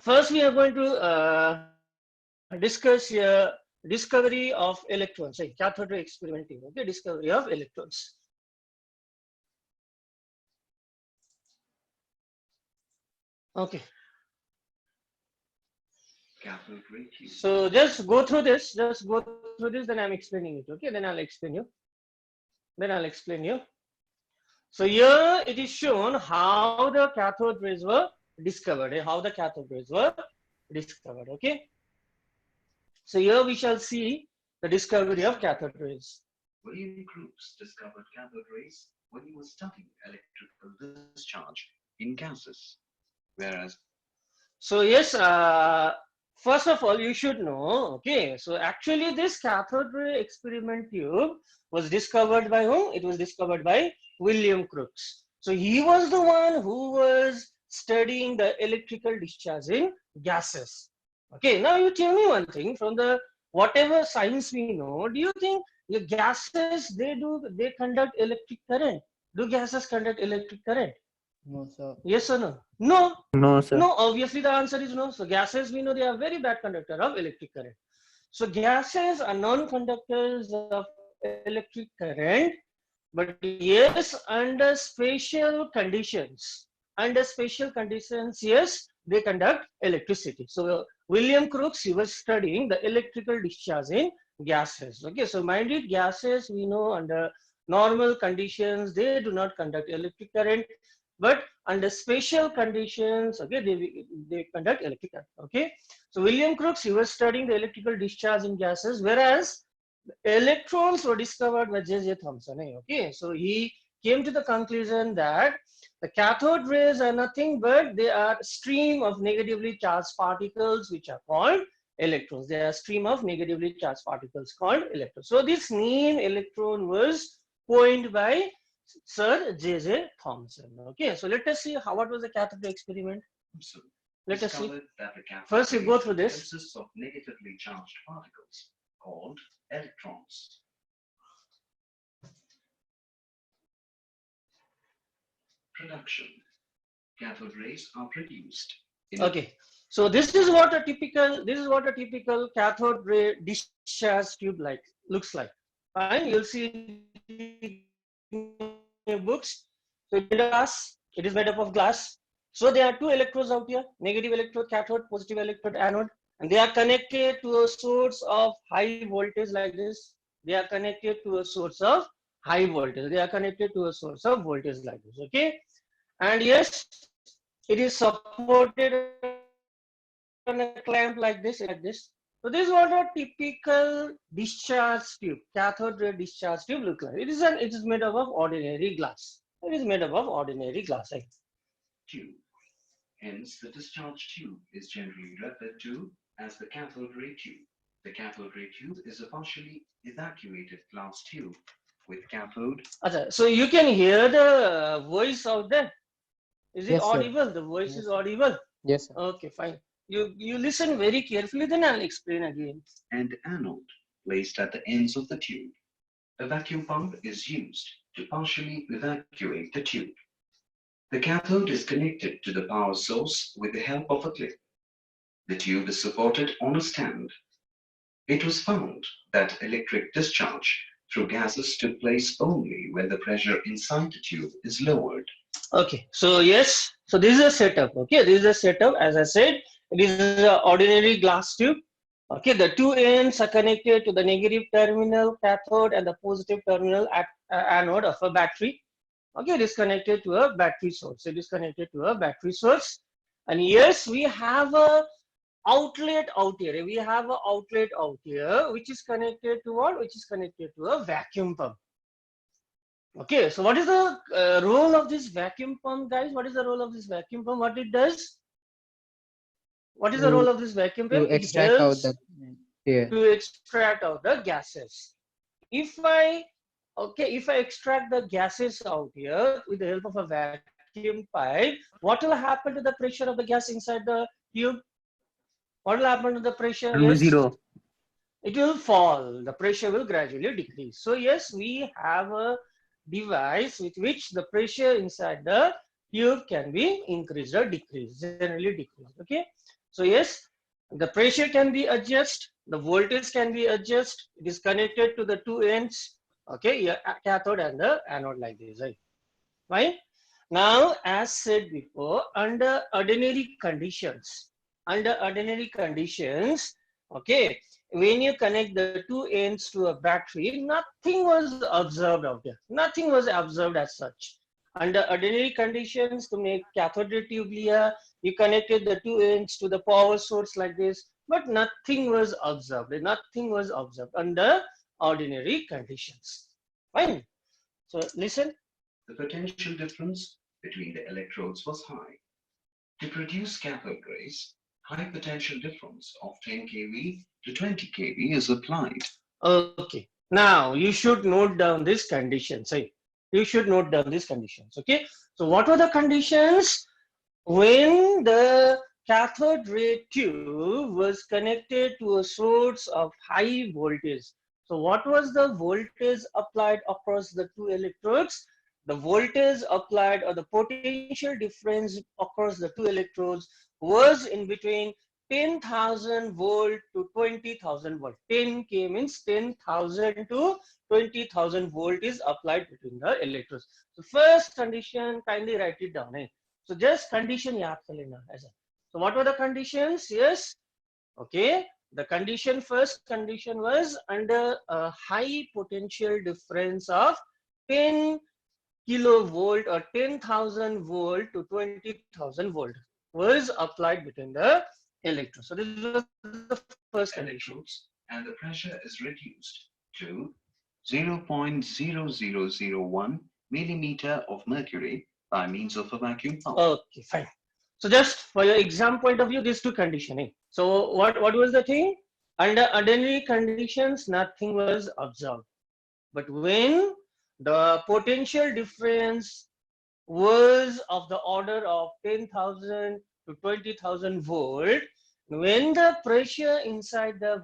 first we are going to discuss here discovery of electrons, like cathode ray experiment. Okay, discovery of electrons. Okay. So just go through this. Just go through this. Then I'm explaining it. Okay. Then I'll explain you. So here it is shown how the cathode rays were discovered. How the cathode rays were discovered. Okay. So here we shall see the discovery of cathode rays. William Crookes discovered cathode rays when he was studying electrical discharge in gases, whereas. So yes, first of all, you should know. Okay, so actually this cathode ray experiment tube was discovered by whom? It was discovered by William Crookes. So he was the one who was studying the electrical discharge in gases. Okay, now you tell me one thing, from the whatever science we know, do you think the gases, they conduct electric current? Do gases conduct electric current? No, sir. Yes or no? No. No, sir. No, obviously the answer is no. So gases, we know they are very bad conductor of electric current. So gases are non-conductors of electric current, but yes, under special conditions. Under special conditions, yes, they conduct electricity. So William Crookes, he was studying the electrical discharge in gases. Okay, so mind it, gases, we know under normal conditions, they do not conduct electric current. But under special conditions, okay, they conduct electric current. Okay, so William Crookes, he was studying the electrical discharge in gases, whereas electrons were discovered by J.J. Thomson. Okay, so he came to the conclusion that the cathode rays are nothing but they are stream of negatively charged particles which are called electrons. They are stream of negatively charged particles called electrons. So this name electron was coined by Sir J.J. Thomson. Okay, so let us see what was the cathode experiment. Let us see. First, we go through this. Consists of negatively charged particles called electrons. Production. Cathode rays are produced. Okay, so this is what a typical cathode ray discharge tube looks like. Fine, you'll see books. So it is made up of glass. So there are two electrodes out here, negative electrode cathode, positive electrode anode, and they are connected to a source of high voltage like this. They are connected to a source of high voltage. They are connected to a source of voltage like this. Okay, and yes, it is supported on a clamp like this, So this is what a typical discharge tube, cathode ray discharge tube look like. It is made up of ordinary glass. It is made up of ordinary glass. Tube. Hence, the discharge tube is generally referred to as the cathode ray tube. The cathode ray tube is a partially evacuated glass tube with cathode. So you can hear the voice out there. Is it Yes, audible? sir. The voice Yes, is audible. Yes, sir. Okay, fine. You listen very carefully, then I'll explain again. And anode placed at the ends of the tube. A vacuum pump is used to partially evacuate the tube. The cathode is connected to the power source with the help of a clip. The tube is supported on a stand. It was found that electric discharge through gases took place only when the pressure inside the tube is lowered. Okay, so yes, so this is a setup. Okay, this is a setup. As I said, it is an ordinary glass tube. Okay, the two ends are connected to the negative terminal cathode and the positive terminal anode of a battery. Okay, it is connected to a battery source. It is connected to a battery source. And yes, we have a outlet out here. We have an outlet out here, which is connected to what? Which is connected to a vacuum pump. Okay, so what is the role of this vacuum pump, guys? What is the role of this vacuum pump? What it does? What is the role of this vacuum pump? To extract out the air. To extract out the gases. If I extract the gases out here with the help of a vacuum pipe, what will happen to the pressure of the gas inside the tube? What will happen to the pressure? It will be zero. It will fall. The pressure will gradually decrease. So yes, we have a device with which the pressure inside the tube can be increased or decreased, generally decreased. Okay. So yes, the pressure can be adjusted, the voltage can be adjusted. It is connected to the two ends. Okay, yeah, cathode and the anode like this, right? Fine. Now, as said before, under ordinary conditions, okay, when you connect the two ends to a battery, nothing was observed out there. Nothing was observed as such. Under ordinary conditions, to make cathode ray tube here, you connected the two ends to the power source like this, but nothing was observed. Nothing was observed under ordinary conditions. Fine. So listen. The potential difference between the electrodes was high. To produce cathode rays, high potential difference of 10 kV to 20 kV is applied. Okay. Now you should note down these conditions. You should note down these conditions. Okay. So what were the conditions when the cathode ray tube was connected to a source of high voltage? So what was the voltage applied across the two electrodes? The voltage applied or the potential difference across the two electrodes was in between 10,000 volt to 20,000 volt. 10K means 10,000 to 20,000 volt is applied between the electrodes. So first condition, kindly write it down. So just condition yaad kar lena. So what were the conditions? Yes. Okay. The condition, first condition was under a high potential difference of 10 kilovolt or 10,000 volt to 20,000 volt was applied between the electrodes. So this was the first condition. And the pressure is reduced to 0.0001 millimeter of mercury by means of a vacuum pump. Okay, fine. So just for your exam point of view, these two conditioning. So what was the thing? Under ordinary conditions, nothing was observed. But when the potential difference was of the order of 10,000 to 20,000 volt, when the pressure inside the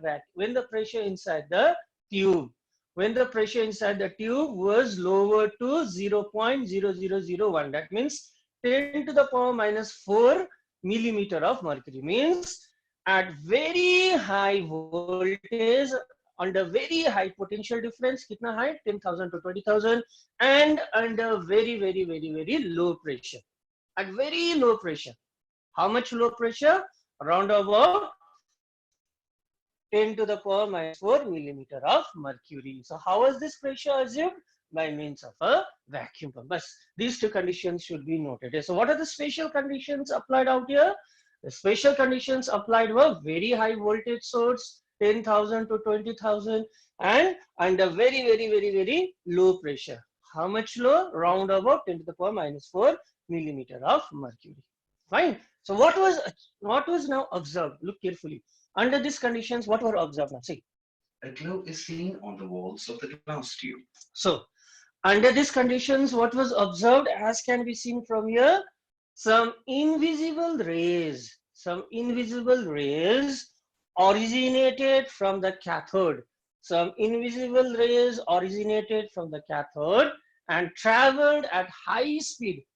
tube was lowered to 0.0001, that means 10 to the power minus 4 millimeter of mercury, means at very high voltage, under very high potential difference, kitna high, 10,000 to 20,000, and under very low pressure. At very low pressure, how much low pressure? Around about 10 to the power minus 4 millimeter of mercury. So how was this pressure assumed? By means of a vacuum pump. But these two conditions should be noted. So what are the special conditions applied out here? The special conditions applied were very high voltage source, 10,000 to 20,000, and under very low pressure. How much low? Round about 10 to the power minus 4 millimeter of mercury. Fine. So what was now observed? Look carefully. Under these conditions, what were observed now? See. A glow is seen on the walls of the glass tube. So under these conditions, what was observed, as can be seen from here? Some invisible rays originated from the cathode. Some invisible rays originated from the cathode and traveled at high speed.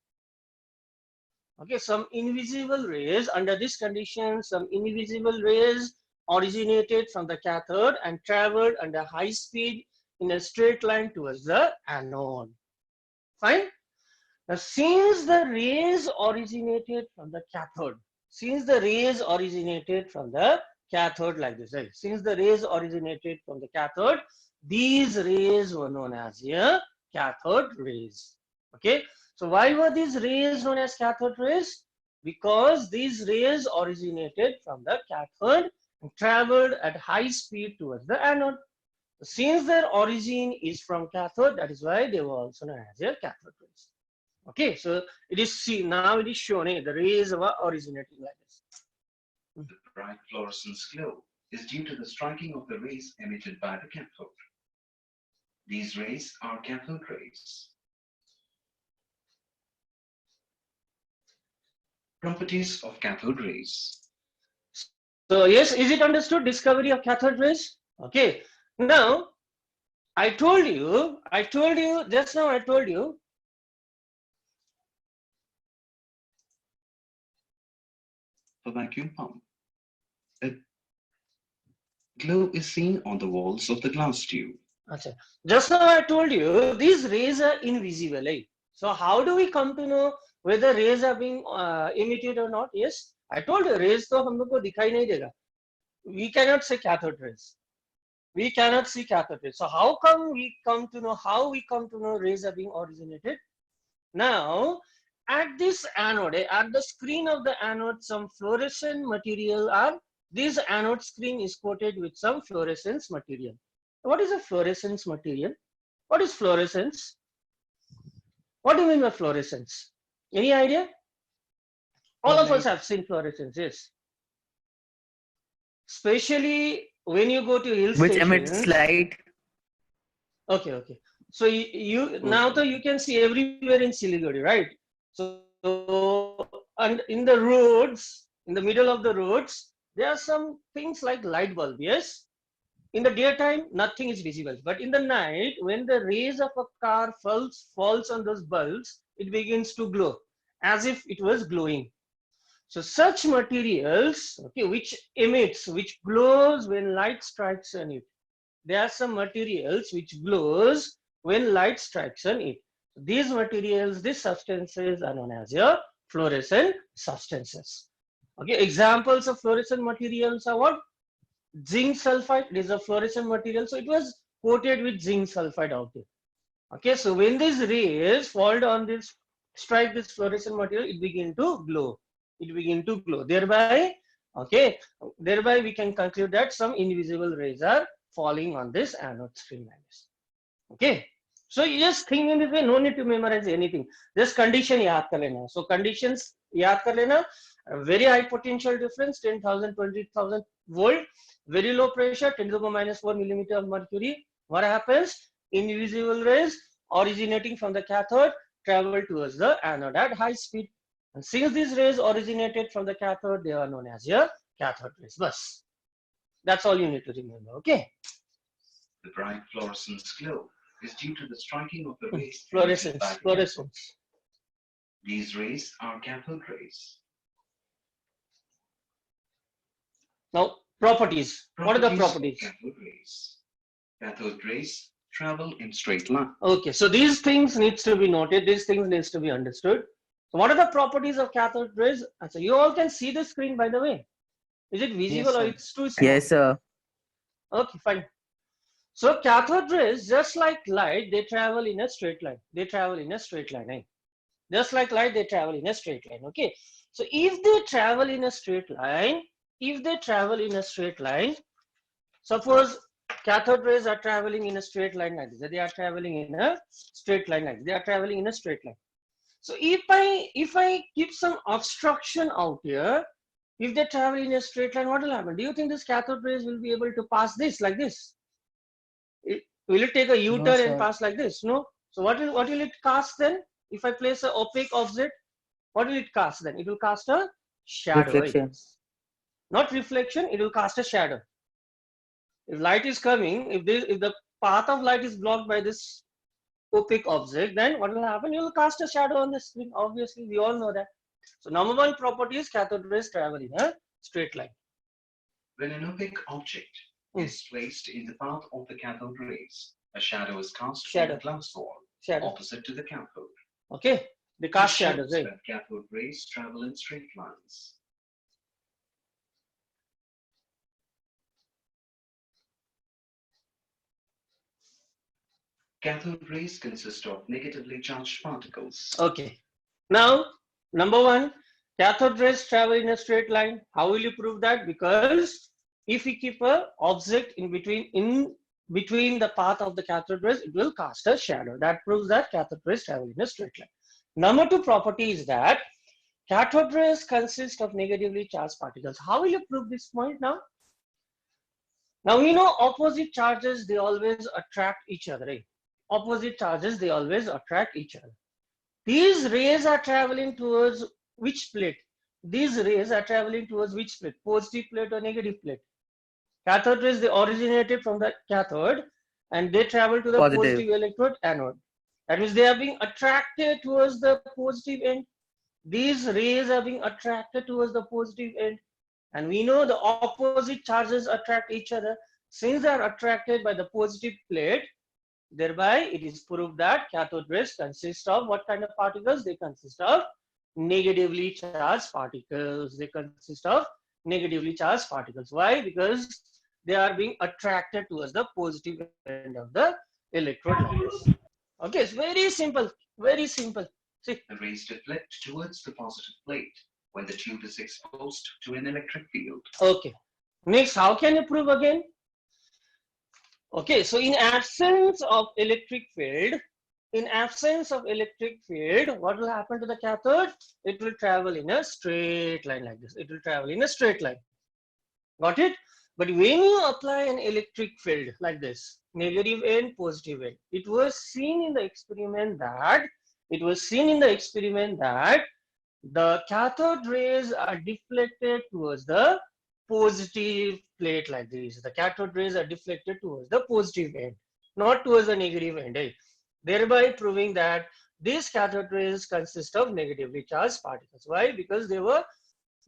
Okay, some invisible rays, under this condition, some invisible rays originated from the cathode and traveled under high speed in a straight line towards the anode. Fine. Now, since the rays originated from the cathode, like this, right? Since the rays originated from the cathode, these rays were known as here cathode rays. Okay. So why were these rays known as cathode rays? Because these rays originated from the cathode and traveled at high speed towards the anode. So since their origin is from cathode, that is why they were also known as your cathode rays. Okay, so it is seen now. It is shown the rays were originating like this. The bright fluorescence glow is due to the striking of the rays emitted by the cathode. These rays are cathode rays. Properties of cathode rays. So yes, is it understood? Discovery of cathode rays. Okay. Now, I told you just now. I told you for vacuum pump. A glow is seen on the walls of the glass tube. Achha. Just now I told you these rays are invisible. Eh? So how do we come to know whether rays are being emitted or not? Yes, I told you rays to hum log ko dikhai nahi dega. We cannot say cathode rays. We cannot see cathode rays. So how come we come to know rays are being originated? Now at this anode, at the screen of the anode, some fluorescent material are, this anode screen is coated with some fluorescence material. What is a fluorescence material? What is fluorescence? What do you mean by fluorescence? Any idea? All of us have seen fluorescence, yes. Especially when you go to hill Which stations. emits light. Okay, okay. So you now though you can see everywhere in Siliguri, right? So and in the roads, in the middle of the roads, there are some things like light bulb. Yes. In the daytime, nothing is visible, but in the night, when the rays of a car falls on those bulbs, it begins to glow as if it was glowing. So such materials, okay, which glows when light strikes on it. There are some materials which glows when light strikes on it. These materials, these substances are known as your fluorescent substances. Okay, examples of fluorescent materials are what? Zinc sulfide. It is a fluorescent material, so it was coated with zinc sulfide out there. Okay, so when these rays fall on this, strike this fluorescent material, it begin to glow. It begin to glow. Thereby, okay, thereby we can conclude that some invisible rays are falling on this anode screen like this. Okay, so you just think in this way, no need to memorize anything. Just condition yaad kar lena. So conditions yaad kar lena. A very high potential difference, 10,000, 20,000 volt. Very low pressure, 10 to the minus 4 millimeter of mercury. What happens? Invisible rays originating from the cathode travel towards the anode at high speed. And since these rays originated from the cathode, they are known as your cathode rays. Bus. That's all you need to remember. Okay. The bright fluorescence glow is due to the striking of the rays. Fluorescence. These rays are cathode rays. Now, properties. What are the properties? Cathode rays. Cathode rays travel in straight line. Okay, so these things needs to be noted. These things needs to be understood. So what are the properties of cathode rays? So you all can see the screen, by the way. Is it visible, or it's too small? Yes, sir. Okay, fine. So cathode rays, just like light, they travel in a straight line. They travel in a straight line. Eh? Just like light, they travel in a straight line. Okay. So if they travel in a straight line, suppose cathode rays are traveling in a straight line like this. They are traveling in a straight line like this. They are traveling in a straight line. So if I keep some obstruction out here, if they travel in a straight line, what will happen? Do you think this cathode rays will be able to pass this like this? Will it take a U-turn and pass like this? No. So what will it cast then? If I place an opaque object, what will it cast then? It will cast a shadow. Reflection. Not reflection, it will cast a shadow. If light is coming, if the path of light is blocked by this opaque object, then what will happen? You will cast a shadow on the screen. Obviously, we all know that. So number one property is cathode rays travel in a straight line. When an opaque object is placed in the path of the cathode rays, a shadow is cast on the glass wall opposite to the cathode. Okay, they cast shadows. That cathode rays travel in straight lines. Cathode rays consist of negatively charged particles. Okay. Now, number one, cathode rays travel in a straight line. How will you prove that? Because if we keep an object in between the path of the cathode rays, it will cast a shadow. That proves that cathode rays travel in a straight line. Number two property is that cathode rays consist of negatively charged particles. How will you prove this point now? Now, we know opposite charges, they always attract each other. Right? Opposite charges, they always attract each other. These rays are traveling towards which plate? These rays are traveling towards which plate? Positive plate or negative plate? Cathode rays, they originated from the cathode and they travel to the positive electrode anode. That means they are being attracted towards the positive end. These rays are being attracted towards the positive end. And we know the opposite charges attract each other. Since they are attracted by the positive plate, thereby it is proved that cathode rays consist of what kind of particles? They consist of negatively charged particles. They consist of negatively charged particles. Why? Because they are being attracted towards the positive end of the electrode like this. Okay, it's very simple, very simple. See, The rays deflect towards the positive plate when the tube is exposed to an electric field. okay. Next, how can you prove again? Okay, so in absence of electric field, what will happen to the cathode? It will travel in a straight line like this. It will travel in a straight line. Got it? But when you apply an electric field like this, negative end, positive end, it was seen in the experiment that the cathode rays are deflected towards the positive plate like this. The cathode rays are deflected towards the positive end, not towards the negative end, thereby proving that these cathode rays consist of negatively charged particles. Why? Because they were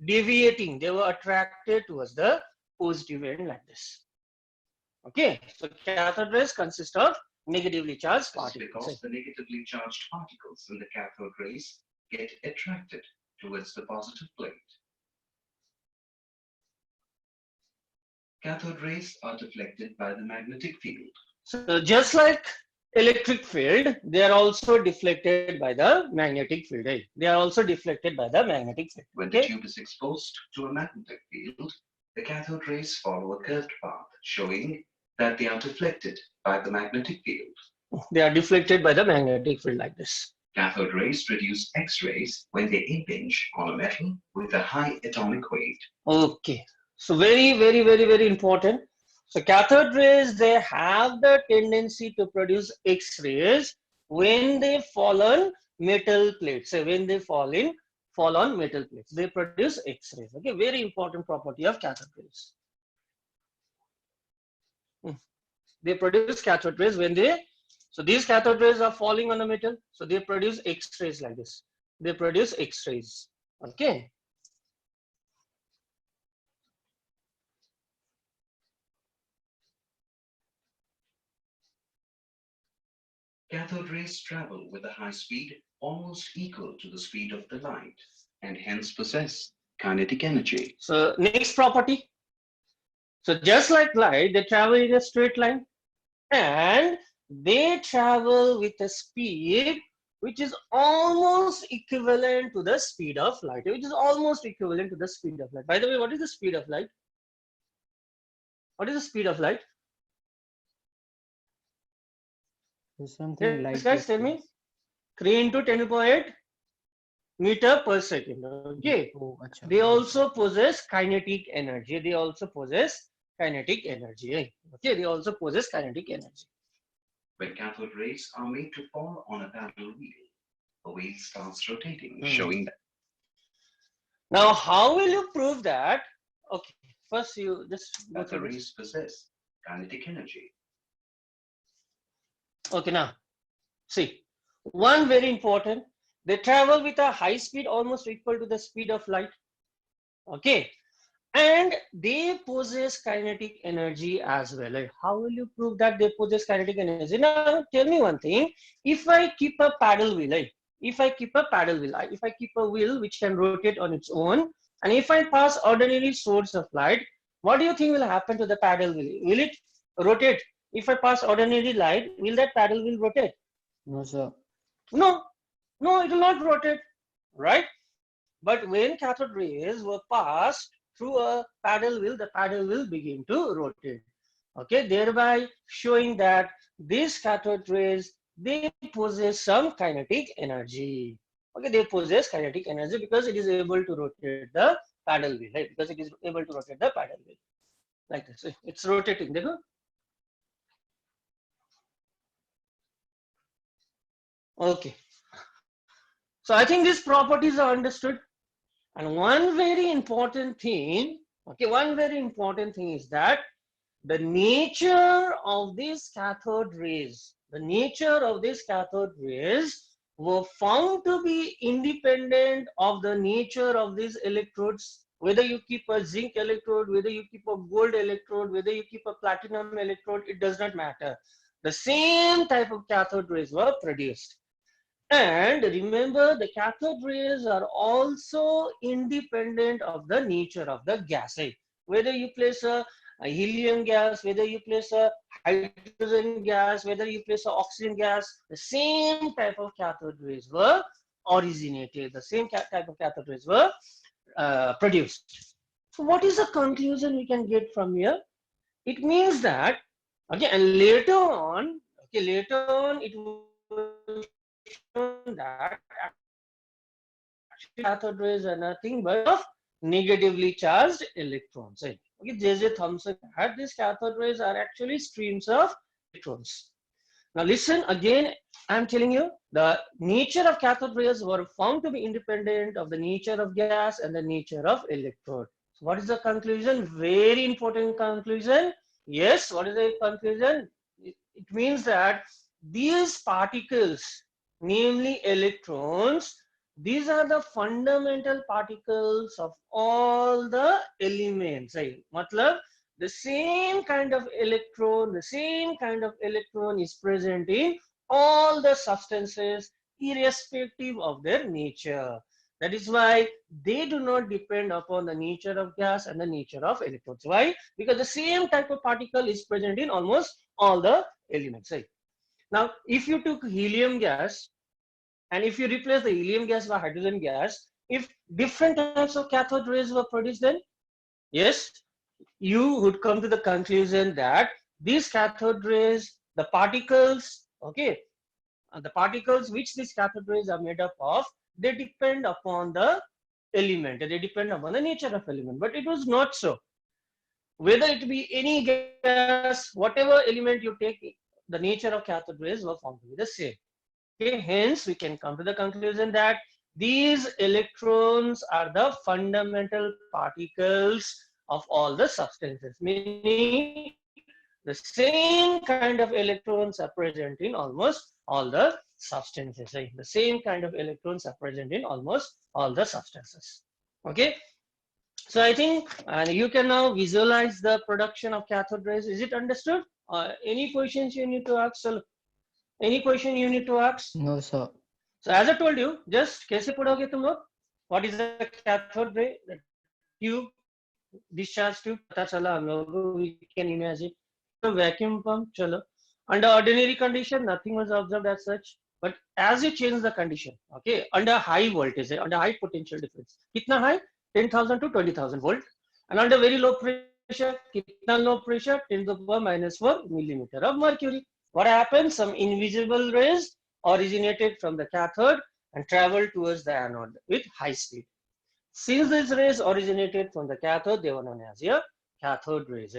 deviating, they were attracted towards the positive end like this. Okay, so cathode rays consist of negatively charged This is particles. because the negatively charged particles in the cathode rays get attracted towards the positive plate. Cathode rays are deflected by the magnetic field. So just like electric field, they are also deflected by the magnetic field. They are also deflected by the magnetic field. When the tube is exposed to a magnetic field, the cathode rays follow a curved path, showing that they are deflected by the magnetic field. They are deflected by the magnetic field like this. Cathode rays produce X-rays when they impinge on a metal with a high atomic weight. Okay, so very important. So cathode rays, they have the tendency to produce X-rays when they fall on metal plates. So when they fall on metal plates, they produce X-rays. Okay, very important property of cathode rays. They produce cathode rays when they, so these cathode rays are falling on the metal, so they produce X-rays like this. They produce X-rays. Okay. Cathode rays travel with a high speed almost equal to the speed of the light and hence possess kinetic energy. So next property. So just like light, they travel in a straight line and they travel with a speed which is almost equivalent to the speed of light, By the way, what is the speed of light? What is the speed of light? There's something Yes, like guys, this. tell me. 3 into 10⁸ meter per second. Okay. Oh, acha. They also possess kinetic energy. Okay, they also possess kinetic energy. When cathode rays are made to fall on a paddle wheel, the wheel starts rotating, showing that. Now, how will you prove that? Okay, first you just go The through this. rays possess kinetic energy. Okay, now see, one very important, they travel with a high speed almost equal to the speed of light. Okay, and they possess kinetic energy as well. Like, how will you prove that they possess kinetic energy? Now tell me one thing, if I keep a paddle wheel, if I keep a wheel which can rotate on its own, and if I pass ordinary source of light, what do you think will happen to the paddle wheel? Will it rotate? If I pass ordinary light, will that paddle wheel rotate? No, sir. No, it will not rotate, right? But when cathode rays were passed through a paddle wheel, the paddle wheel begin to rotate. Okay, thereby showing that these cathode rays, they possess some kinetic energy. Okay, they possess kinetic energy because it is able to rotate the paddle wheel, right? Because it is able to rotate the paddle wheel like this. It's rotating. Dekho? Okay. So I think these properties are understood. And one very important thing, is that the nature of these cathode rays, were found to be independent of the nature of these electrodes. whether you keep a zinc electrode, whether you keep a gold electrode, whether you keep a platinum electrode, it does not matter. The same type of cathode rays were produced. And remember, the cathode rays are also independent of the nature of the gas. Whether you place a helium gas, whether you place a hydrogen gas, whether you place a oxygen gas, the same type of cathode rays were originated. The same type of cathode rays were produced. So what is the conclusion we can get from here? It means that, okay, and later on it was shown that cathode rays are nothing but of negatively charged electrons. Okay, J.J. Thomson had these cathode rays are actually streams of electrons. Now listen again, I am telling you the nature of cathode rays were found to be independent of the nature of gas and the nature of electrode. So what is the conclusion? Very important conclusion. Yes, what is the conclusion? It means that these particles, namely electrons, these are the fundamental particles of all the elements. Matlab, the same kind of electron is present in all the substances irrespective of their nature. That is why they do not depend upon the nature of gas and the nature of electrons. Why? Because the same type of particle is present in almost all the elements. Now, if you took helium gas and if you replace the helium gas by hydrogen gas, if different types of cathode rays were produced, then yes, you would come to the conclusion that these cathode rays, the particles, okay, the particles which these cathode rays are made up of, they depend upon the element, they depend upon the nature of element. But it was not so. Whether it be any gas, whatever element you take, the nature of cathode rays were found to be the same. Okay, hence we can come to the conclusion that these electrons are the fundamental particles of all the substances, meaning the same kind of electrons are present in almost all the substances. The same kind of electrons are present in almost all the substances. Okay, so I think you can now visualize the production of cathode rays. Is it understood? Any questions you need to ask? So, any question you need to ask? No, sir. So as I told you, just कैसे पढ़ोगे तुम लोग? What is the cathode ray? The tube, discharge tube. पता चला हम लोगों को. We can imagine. So vacuum pump, चलो. Under ordinary condition, nothing was observed as such. But as you change the condition, okay, under high voltage, under high potential difference, कितना high? 10,000 to 20,000 volt. And under very low pressure, कितना low pressure? 10 to the power minus 4 millimeter of mercury. What happens? Some invisible rays originated from the cathode and traveled towards the anode with high speed. Since these rays originated from the cathode, they were known as your cathode rays.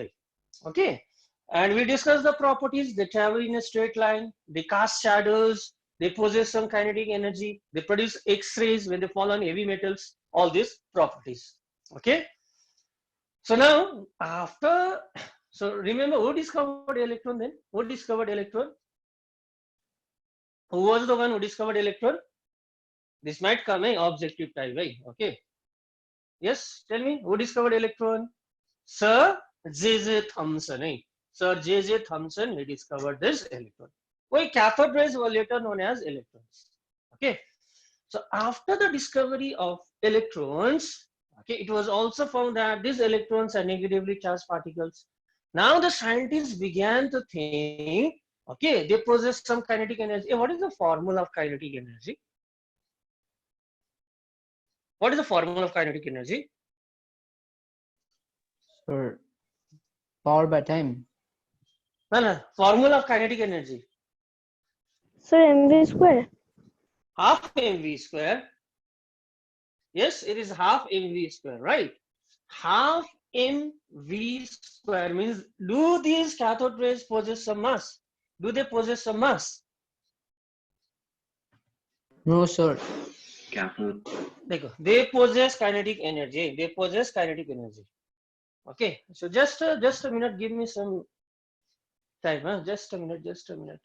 Okay, and we discussed the properties. They travel in a straight line, they cast shadows, they possess some kinetic energy, they produce X-rays when they fall on heavy metals, all these properties. Okay, so now so remember who discovered electron then? Who discovered electron? Who was the one who discovered electron? This might come in objective type, right? Okay. Yes, tell me, who discovered electron? Sir J.J. Thomson. Sir J.J. Thomson, he discovered this electron. Why cathode rays were later known as electrons. Okay. So after the discovery of electrons, okay, it was also found that these electrons are negatively charged particles. Now the scientists began to think, okay, they possess some kinetic energy. What is the formula of kinetic energy? What is the formula of kinetic energy? Sir, power by time. No, formula of kinetic energy. Sir, mv square. Half mv square. Yes, it is half mv square, right? Half mv square means, do these cathode rays possess some mass? Do they possess some mass? No, sir. Cathode. They possess kinetic energy. They possess kinetic energy. Okay, so just a minute. Give me some time. Huh? Just a minute.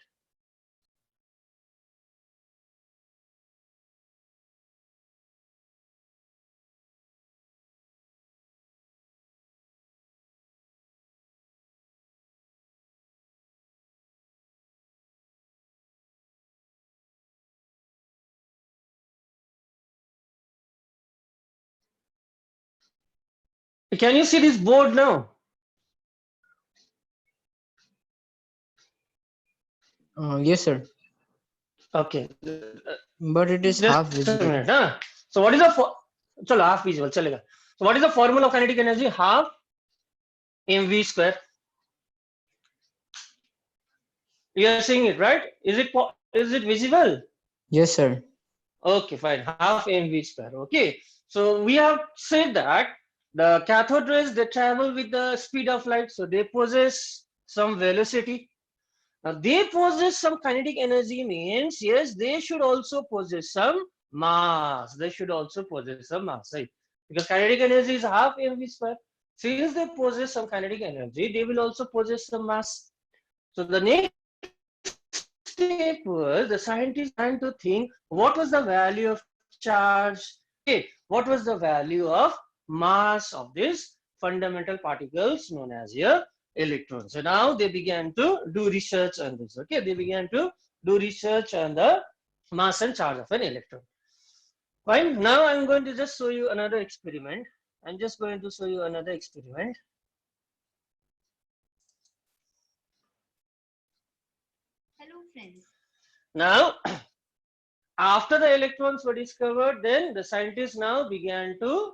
Can you see this board now? Yes, sir. Okay. But it is Just half a visible. minute, huh? So what is the chalo half visible chalega. So what is the formula of kinetic energy? Half mv square. You are seeing it, right? Is it visible? Yes, sir. Okay, fine. Half mv square. Okay. So we have said that the cathode rays, they travel with the speed of light, so they possess some velocity. Now they possess some kinetic energy means yes, they should also possess some mass. They should also possess some mass, right? Because kinetic energy is half mv square. Since they possess some kinetic energy, they will also possess some mass. So the next step was the scientists began to think what was the value of charge, okay, what was the value of mass of these fundamental particles known as here electrons. So now they began to do research on this. Okay, they began to do research on the mass and charge of an electron. Fine. Now I'm going to just show you another experiment. I'm just going to show you another experiment. Hello friends. Now, after the electrons were discovered, then the scientists now began to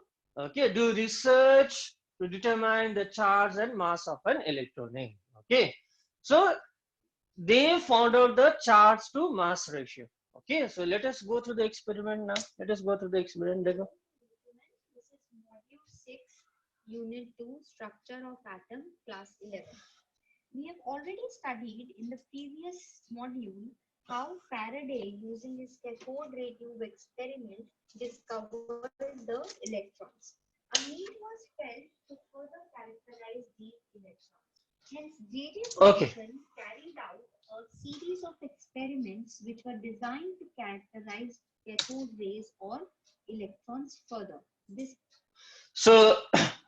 do research to determine the charge and mass of an electron. Okay, so they found out the charge to mass ratio. Okay, so let us go through the experiment now. Let us go through the experiment. This is module 6, unit 2, structure of atom, class 11. We have already studied in the previous module how Faraday, using his cathode ray tube experiment, discovered the electrons. A need was felt to further characterize these electrons. Hence, J.J. Thomson carried out a series of experiments which were designed to characterize cathode rays or electrons further. So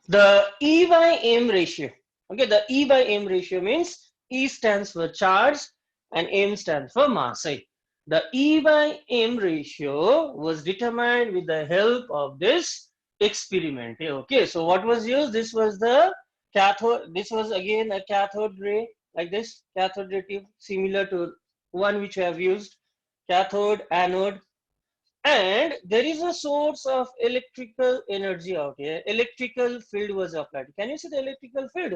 the E by M ratio. Okay, the E by M ratio means E stands for charge and M stands for mass. Right? The E by M ratio was determined with the help of this experiment. Okay, so what was used? This was the cathode. This was again a cathode ray like this, cathode ray tube, similar to one which we have used, cathode, anode. And there is a source of electrical energy out here. Electrical field was applied. Can you see the electrical field?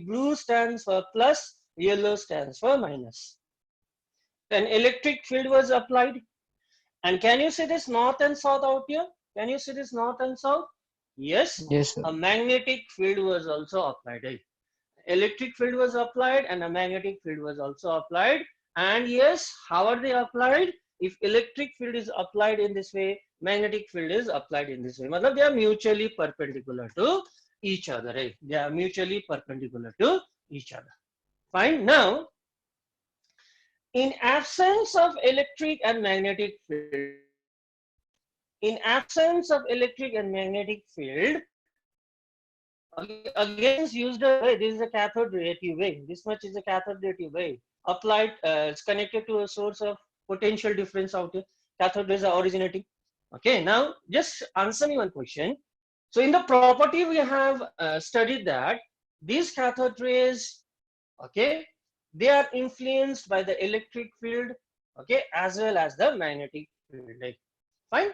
Blue stands for plus, yellow stands for minus. An electric field was applied. And can you see this north and south out here? Can you see this north and south? Yes. Yes, sir. A magnetic field was also applied. Electric field was applied and a magnetic field was also applied. And yes, how are they applied? If electric field is applied in this way, magnetic field is applied in this way. Matlab they are mutually perpendicular to each other. Right? They are mutually perpendicular to each other. Fine. Now, in absence of electric and magnetic field, again used this is a cathode ray tube. This much is a cathode ray tube. Applied, it's connected to a source of potential difference out here. Cathode rays are originating. Okay, now just answer me one question. So in the property we have studied that these cathode rays, okay, they are influenced by the electric field, okay, as well as the magnetic field. Right? Fine.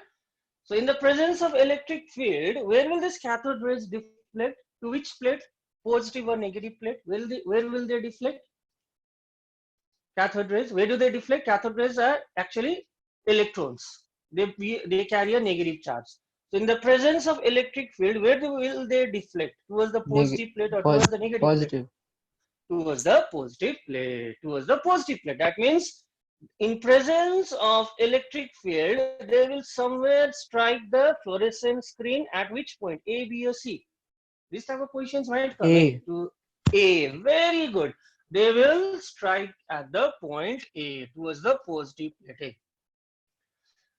So in the presence of electric field, where will this cathode rays deflect? To which plate? Positive or negative plate? Where will they deflect? Cathode rays, where do they deflect? Cathode rays are actually electrons. They carry a negative charge. So in the presence of electric field, where will they deflect? Towards the positive plate or towards the negative positive plate? Towards the positive plate. Towards the positive plate. That means in presence of electric field, they will somewhere strike the fluorescent screen at which point? A, B or C? These type of questions might come to A. Very good. They will strike at the point A towards the positive plate.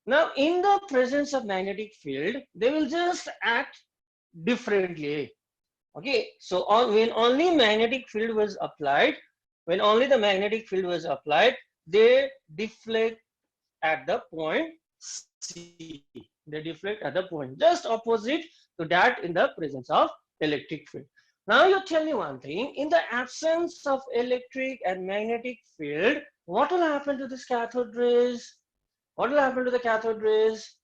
Now, in the presence of magnetic field, they will just act differently. Okay, so when only magnetic field was applied, when only the magnetic field was applied, they deflect at the point C. They deflect at the point just opposite to that in the presence of electric field. Now you tell me one thing, in the absence of electric and magnetic field, what will happen to this cathode rays? What will happen to the cathode rays?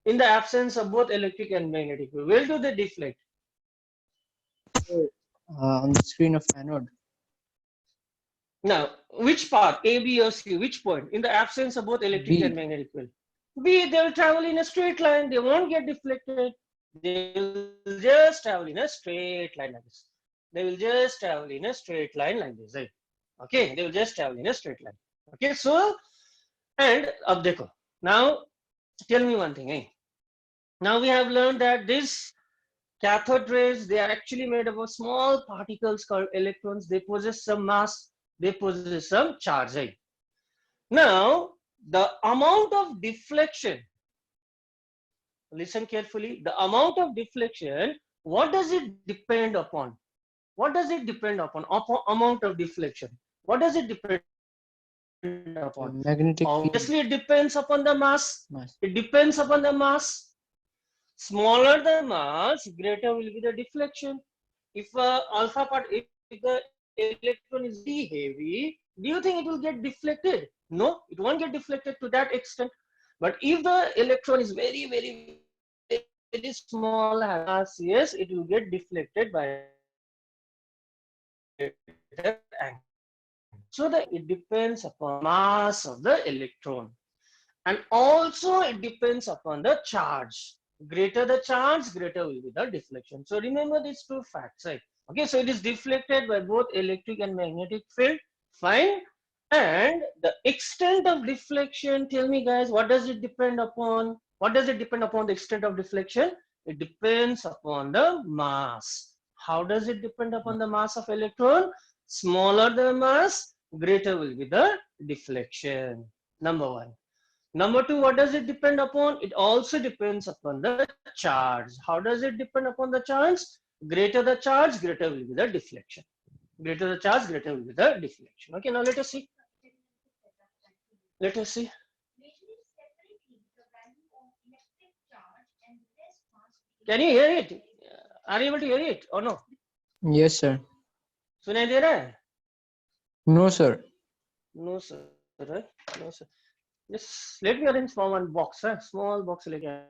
In the absence of both electric and magnetic field, where do they deflect? On the screen of anode. Now, which part, A, B or C, which point? In the absence of both electric B. and magnetic field. B, they will travel in a straight line, they won't get deflected. They will just travel in a straight line like this. They will just travel in a straight line like this, right? Okay, they will just travel in a straight line. Okay, so, and ab dekho. Now, tell me one thing, eh? Now we have learned that this cathode rays, they are actually made up of small particles called electrons. They possess some mass, they possess some charge, right? Now, the amount of deflection, listen carefully, the amount of deflection, what does it depend upon? What does it depend upon? Amount of deflection. What does it depend upon? Magnetic field. Obviously, it depends upon the mass. Mass. It depends upon the mass. Smaller the mass, greater will be the deflection. If alpha part, if the electron is very heavy, do you think it will get deflected? No, it won't get deflected to that extent. But if the electron is very, very, very small mass, yes, it will get deflected by that angle. So that it depends upon mass of the electron, and also it depends upon the charge. Greater the charge, greater will be the deflection. So remember these two facts, right? Okay, so it is deflected by both electric and magnetic field. Fine. And the extent of deflection, tell me guys, what does it depend upon? What does it depend upon, the extent of deflection? It depends upon the mass. How does it depend upon the mass of electron? Smaller the mass, greater will be the deflection. Number one. Number two, what does it depend upon? It also depends upon the charge. How does it depend upon the charge? Greater the charge, greater will be the deflection. Greater the charge, greater will be the deflection. Okay, now let us see. Let us see. Can you hear it? Are you able to hear it or no? Yes, sir. सुनाई दे रहा है? No, sir. No, sir. Right? No, sir. Just let me arrange for one box. Small box. लेके आया.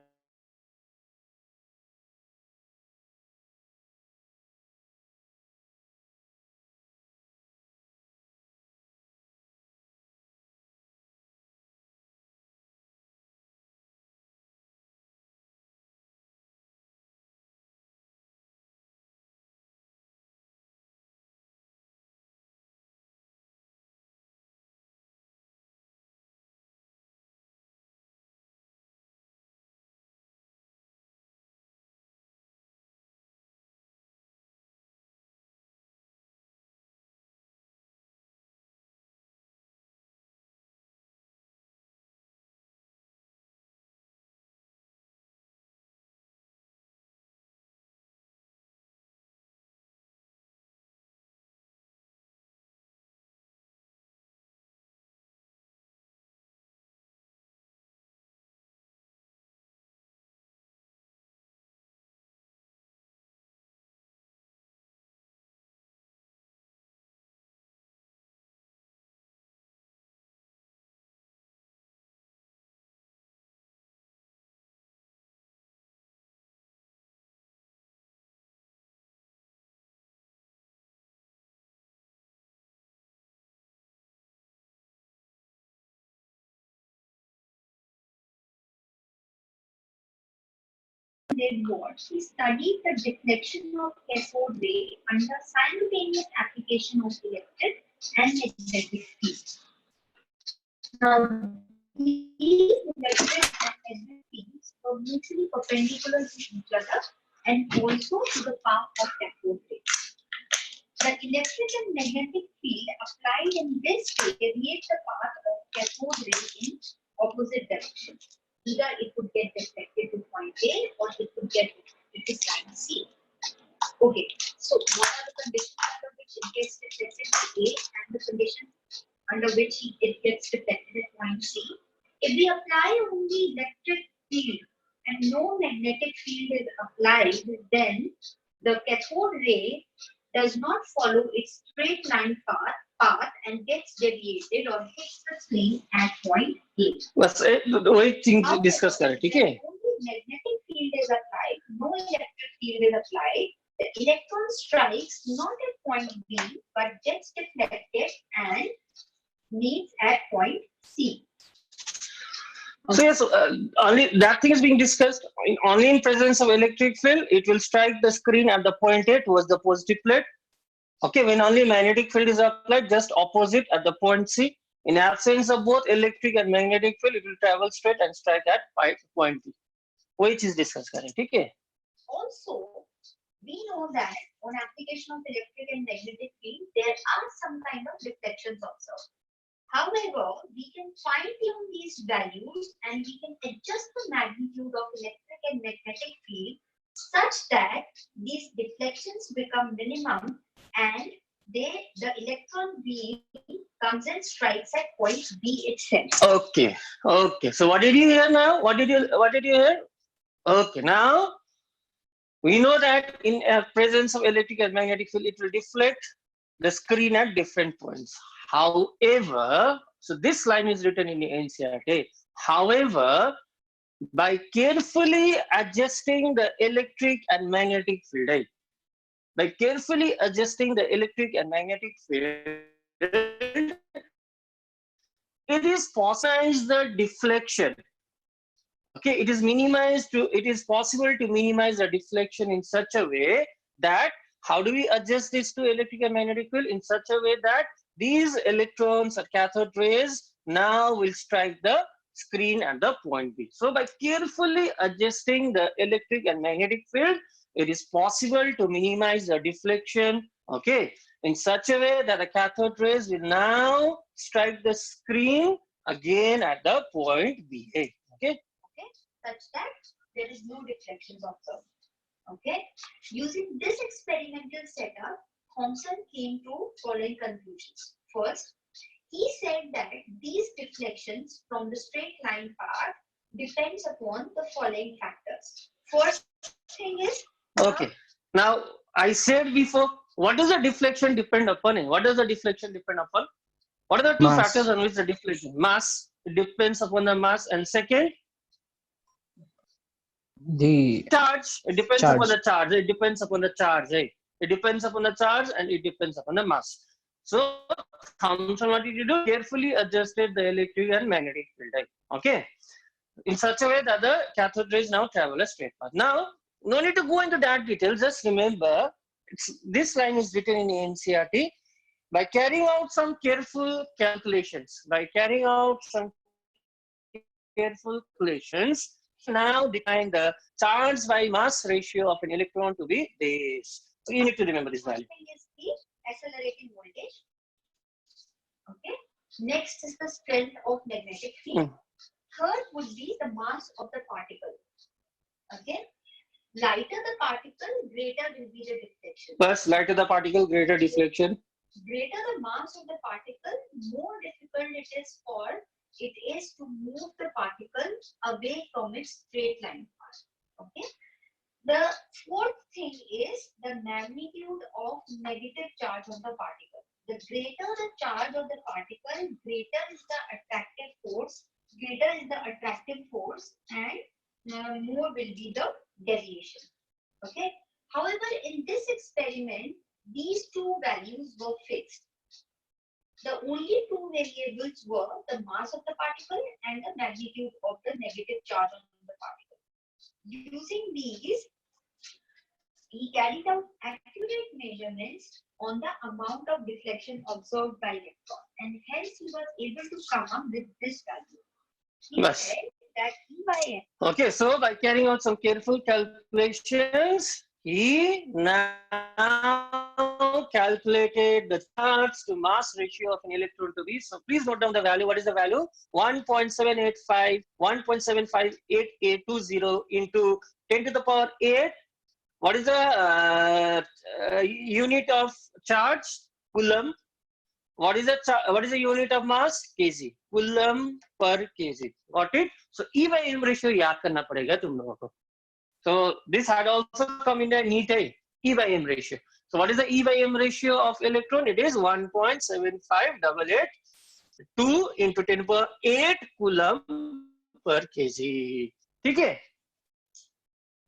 Did was he studied the deflection of cathode ray under simultaneous application of electric and magnetic fields. Now, these electric and magnetic fields were mutually perpendicular to each other and also to the path of cathode rays. The electric and magnetic field applied in this way deviate the path of cathode ray in opposite directions. Either it could get deflected to point A or it could get deflected to point C. Okay, so what are the conditions under which it gets deflected to A and the conditions under which it gets deflected at point C? If we apply only electric field and no magnetic field is applied, then the cathode ray does not follow its straight line path and gets deviated or hits the screen at point A. बस वही thing discuss करें, ठीक है? Only magnetic field is applied, no electric field is applied. The electron strikes not at point B but gets deflected and meets at point C. So yes, only that thing is being discussed. Only in presence of electric field, it will strike the screen at the point A towards the positive plate. Okay, when only magnetic field is applied, just opposite at the point C. In absence of both electric and magnetic field, it will travel straight and strike at point B. Which is discussed, okay? Also, we know that on application of electric and magnetic field, there are some kind of deflections observed. However, we can fine-tune these values and we can adjust the magnitude of electric and magnetic field such that these deflections become minimum and the electron beam comes and strikes at point B itself. Okay. Okay. So what did you hear now? What did you hear? Okay. Now we know that in presence of electric and magnetic field, it will deflect the screen at different points. However, so this line is written in the NCERT. However, by carefully adjusting the electric and magnetic field, right? By carefully adjusting the electric and magnetic field, it is possible the deflection. Okay, it is possible to minimize the deflection in such a way that, how do we adjust this to electric and magnetic field? In such a way that these electrons or cathode rays now will strike the screen at the point B. So by carefully adjusting the electric and magnetic field, it is possible to minimize the deflection, okay, in such a way that the cathode rays will now strike the screen again at the point B. Okay? Okay, such that there is no deflections observed. Okay, using this experimental setup, Thomson came to following conclusions. First, he said that these deflections from the straight line path depends upon the following factors. First thing is, okay. Now I said before, what does the deflection depend upon? What does the deflection depend upon? What are the two Mass. factors on which the deflection? Mass. It depends upon the mass, and second, The charge. It depends Charge. upon the charge. It depends upon the charge. Right? It depends upon the charge and it depends upon the mass. So Thomson, what did you do? Carefully adjusted the electric and magnetic field. Right? Okay. In such a way that the cathode rays now travel a straight path. Now, no need to go into that detail. Just remember, this line is written in the NCERT. By carrying out some careful calculations, now define the charge by mass ratio of an electron to be this. So you need to remember this value. thing is the accelerating voltage. Okay. Next is the strength of magnetic field. Third would be the mass of the particle. Okay. Lighter the particle, greater will be the deflection. First, lighter the particle, greater deflection. Greater the mass of the particle, more difficult it is to move the particle away from its straight line path. Okay. The fourth thing is the magnitude of negative charge on the particle. The greater the charge of the particle, greater is the attractive force, and more will be the deviation. Okay. However, in this experiment, these two values were fixed. The only two variables were the mass of the particle and the magnitude of the negative charge on the particle. Using these, he carried out accurate measurements on the amount of deflection observed by electron, and hence he was able to come up with this value. He Yes. said that E by N. Okay, so by carrying out some careful calculations, he now calculated the charge to mass ratio of an electron to be. So please note down the value. What is the value? 1.785 into 10 to the power 8. What is the unit of charge? Coulomb. What is the unit of mass? Kg. Coulomb per kg. Got it? So E by M ratio याद करना पड़ेगा तुम लोगों को. So this had also come in the NEET. E by M ratio. So what is the E by M ratio of electron? It is 1.7588 2 into 10 power 8 coulomb per kg. Okay?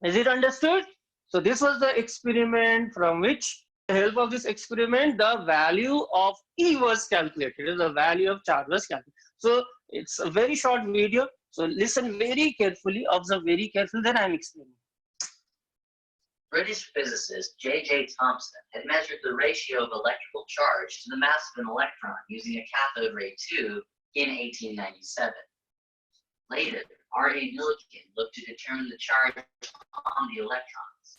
Is it understood? So this was the experiment from which, with the help of this experiment, the value of E was calculated. The value of charge was calculated. So it's a very short video. So listen very carefully, observe very carefully, then I'm explaining. British physicist J.J. Thomson had measured the ratio of electrical charge to the mass of an electron using a cathode ray tube in 1897. Later, R.A. Milliken looked to determine the charge on the electrons.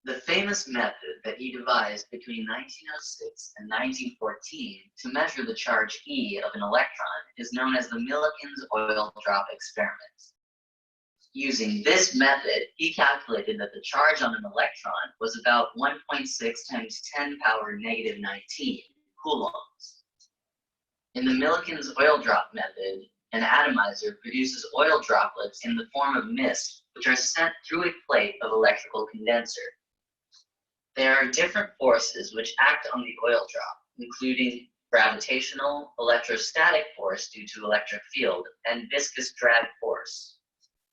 The famous method that he devised between 1906 and 1914 to measure the charge E of an electron is known as the Milliken's oil drop experiment. Using this method, he calculated that the charge on an electron was about 1.6 times 10 power negative 19 coulombs. In the Milliken's oil drop method, an atomizer produces oil droplets in the form of mist, which are sent through a plate of electrical condenser. There are different forces which act on the oil drop, including gravitational, electrostatic force due to electric field, and viscous drag force.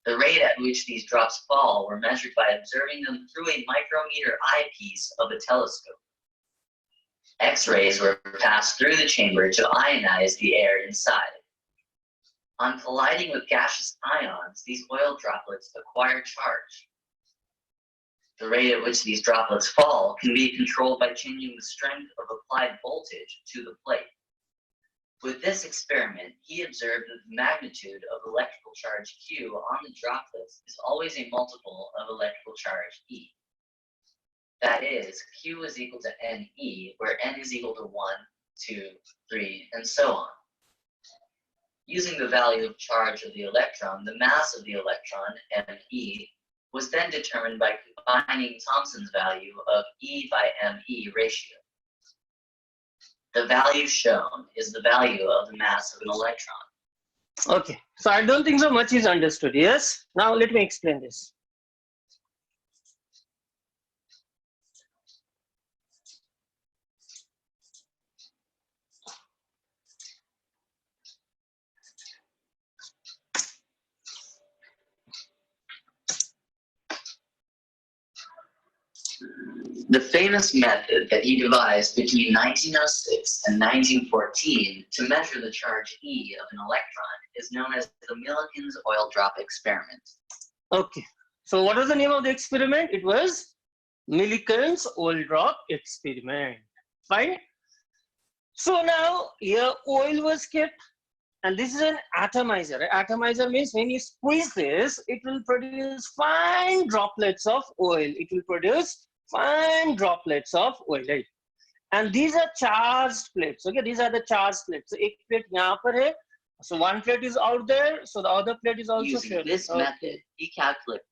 The rate at which these drops fall were measured by observing them through a micrometer eyepiece of a telescope. X-rays were passed through the chamber to ionize the air inside. On colliding with gaseous ions, these oil droplets acquire charge. The rate at which these droplets fall can be controlled by changing the strength of applied voltage to the plate. With this experiment, he observed that the magnitude of electrical charge Q on the droplets is always a multiple of electrical charge E. That is, Q is equal to NE, where N is equal to 1, 2, 3, and so on. Using the value of charge of the electron, the mass of the electron, ME, was then determined by combining Thomson's value of E by ME ratio. The value shown is the value of the mass of an electron. Okay, so I don't think so much is understood. Yes, now let me explain this. The famous method that he devised between 1906 and 1914 to measure the charge E of an electron is known as the Milliken's oil drop experiment. Okay, so what was the name of the experiment? It was Milliken's oil drop experiment. Fine. So now here oil was kept, and this is an atomizer. Atomizer means when you squeeze this, it will produce fine droplets of oil. It will produce fine droplets of oil, right? And these are charged plates. Okay, these are the charged plates. So एक plate यहाँ पर है. So one plate is out there. So the other plate is also Using shared. this method, he calculated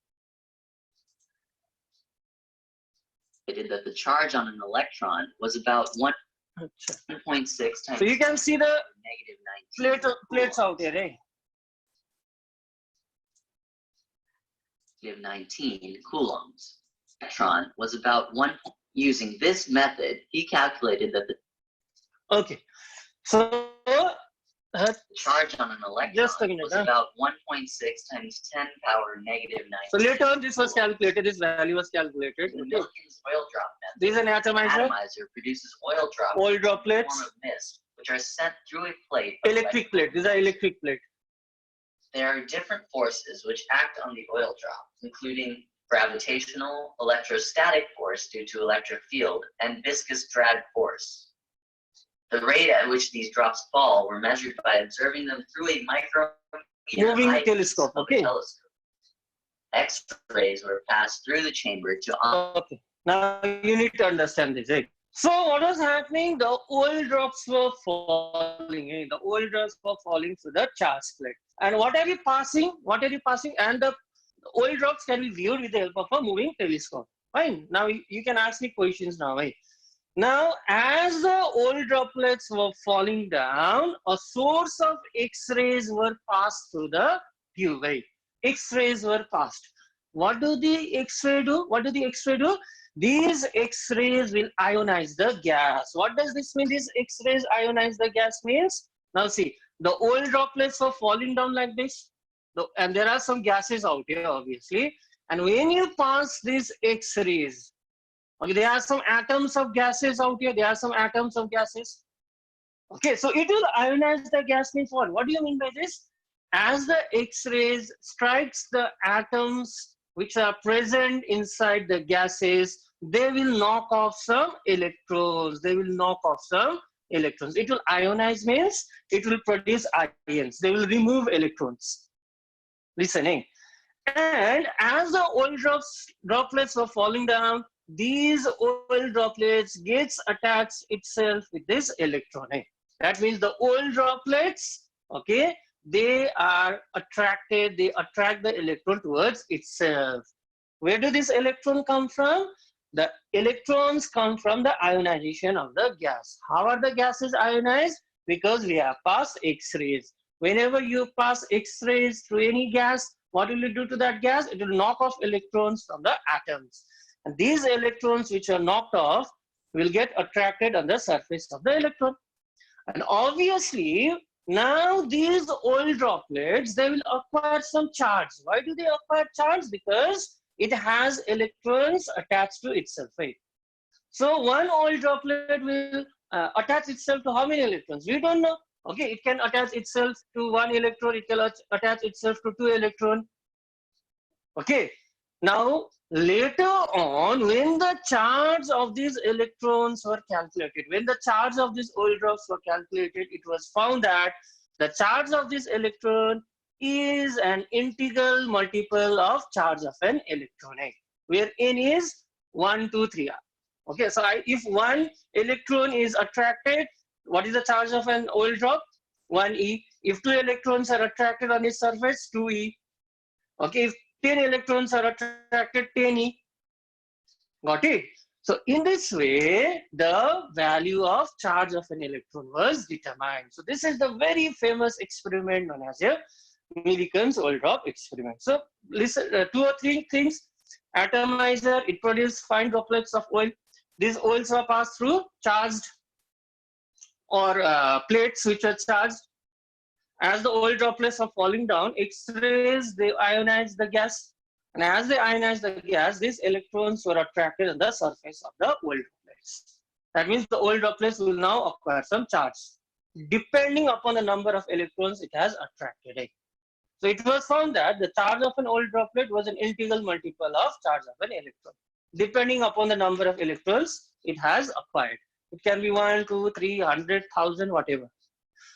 that the charge on an electron was about 1.6 times. So you can see the negative 19 plates out there, eh? Negative 19 coulombs. Electron was about 1. Using this method, he calculated that the Okay, so charge on an electron just a minute, was about 1.6 times 10 power negative 19. so later on this was calculated, this value was calculated. The Okay. Milliken's oil drop method. This is an atomizer, Atomizer produces oil droplets oil in the droplets, form of mist, which are sent through a plate of electric plate. These are electric plate. There are different forces which act on the oil drop, including gravitational, electrostatic force due to electric field, and viscous drag force. The rate at which these drops fall were measured by observing them through a micrometer Moving eyepiece telescope, of a okay. telescope. X-rays were passed through the chamber to Okay, now you need to understand this, right? So what was happening? The oil drops were falling. The oil drops were falling through the charge plate. And what are you passing? What are you passing? And the oil drops can be viewed with the help of a moving telescope. Fine. Now you can ask me questions now, right? Now, as the oil droplets were falling down, a source of X-rays were passed through the tube, right? X-rays were passed. What do the X-ray do? What do the X-ray do? These X-rays will ionize the gas. What does this mean? These X-rays ionize the gas means, now see, the oil droplets are falling down like this, and there are some gases out here, obviously. And when you pass these X-rays, okay, there are some atoms of gases out here. There are some atoms of gases. Okay, so it will ionize the gas means what? What do you mean by this? As the X-rays strikes the atoms which are present inside the gases, they will knock off some electrons. They will knock off some electrons. It will ionize means it will produce ions. They will remove electrons. Listening. And as the oil droplets were falling down, these oil droplets gets attached itself with this electron. That means the oil droplets, okay, they are attracted, they attract the electron towards itself. Where do this electron come from? The electrons come from the ionization of the gas. How are the gases ionized? Because we have passed X-rays. Whenever you pass X-rays through any gas, what will it do to that gas? It will knock off electrons from the atoms. And these electrons which are knocked off will get attracted on the surface of the electron. And obviously, now these oil droplets, they will acquire some charge. Why do they acquire charge? Because it has electrons attached to itself, right? So one oil droplet will attach itself to how many electrons? We don't know. Okay, it can attach itself to 1 electron, it can attach itself to 2 electrons. Okay, now later on, when the charge of these electrons were calculated, when the charge of these oil drops were calculated, it was found that the charge of this electron is an integral multiple of charge of an electron, where n is 1, 2, 3. Okay, so if one electron is attracted, what is the charge of an oil drop? 1e. If 2 electrons are attracted on its surface, 2e. Okay, if 10 electrons are attracted, 10e. Got it? So in this way, the value of charge of an electron was determined. So this is the very famous experiment known as a Milliken's oil drop experiment. So listen, 2 or 3 things. Atomizer, it produces fine droplets of oil. These oils are passed through charged or plates which are charged. As the oil droplets are falling down, X-rays, they ionize the gas. And as they ionize the gas, these electrons were attracted on the surface of the oil droplets. That means the oil droplets will now acquire some charge, depending upon the number of electrons it has attracted. So it was found that the charge of an oil droplet was an integral multiple of charge of an electron, depending upon the number of electrons it has acquired. It can be 1, 2, 3, 100,000, whatever.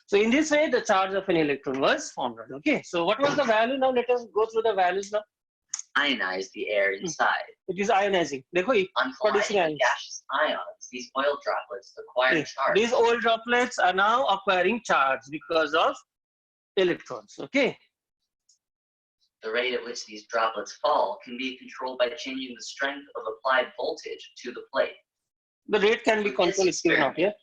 So in this way, the charge of an electron was formed. Okay. So what was the value? Now let us go through the values now. Ionize the air inside. It is ionizing. On colliding gaseous ions, these oil droplets acquire charge. These oil droplets are now acquiring charge because of electrons. Okay. The rate at which these droplets fall can be controlled by changing the strength of applied voltage to the plate. The rate can be controlled.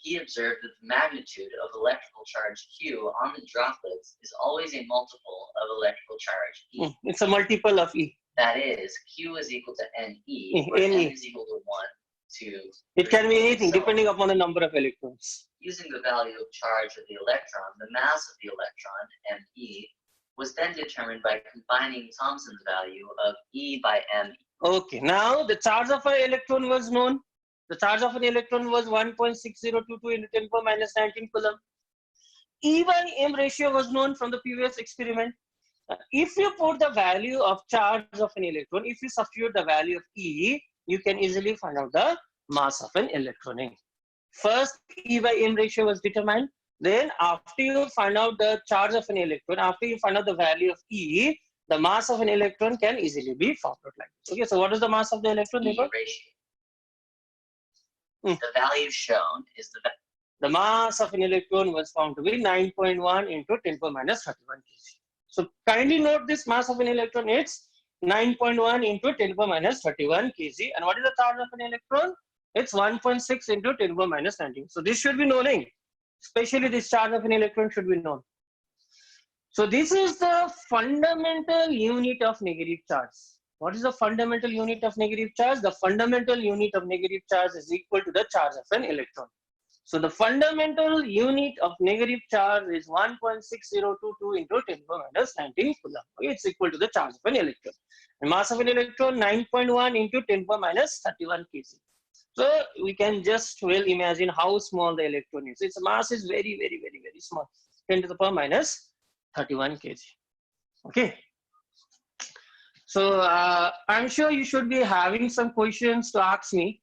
He observed that the magnitude of electrical charge Q on the droplets is always a multiple of electrical charge E. It's a multiple of E. That is, Q is equal to NE, where N is equal to 1, 2, It can be anything depending upon the number of electrons. Using the value of charge of the electron, the mass of the electron, ME, was then determined by combining Thomson's value of E by M. Okay, now the charge of an electron was known. The charge of an electron was 1.6022 into 10 power minus 19 coulomb. E by M ratio was known from the previous experiment. If you put the value of charge of an electron, if you substitute the value of E, you can easily find out the mass of an electron. First, E by M ratio was determined. Then after you find out the charge of an electron, after you find out the value of E, the mass of an electron can easily be found out like this. Okay, so what is the mass of the electron? E ratio. The value shown is the mass of an electron was found to be 9.1 into 10 power minus 31 kg. So kindly note this mass of an electron, it's 9.1 into 10 power minus 31 kg. And what is the charge of an electron? It's 1.6 into 10 power minus 19. So this should be known. Especially this charge of an electron should be known. So this is the fundamental unit of negative charge. What is the fundamental unit of negative charge? The fundamental unit of negative charge is equal to the charge of an electron. So the fundamental unit of negative charge is 1.6022 into 10 power minus 19 coulomb. Okay, it's equal to the charge of an electron. The mass of an electron 9.1 into 10 power minus 31 kg. So we can just well imagine how small the electron is. Its mass is very, very, very, very small. 10 to the power minus 31 kg. Okay. So I'm sure you should be having some questions to ask me.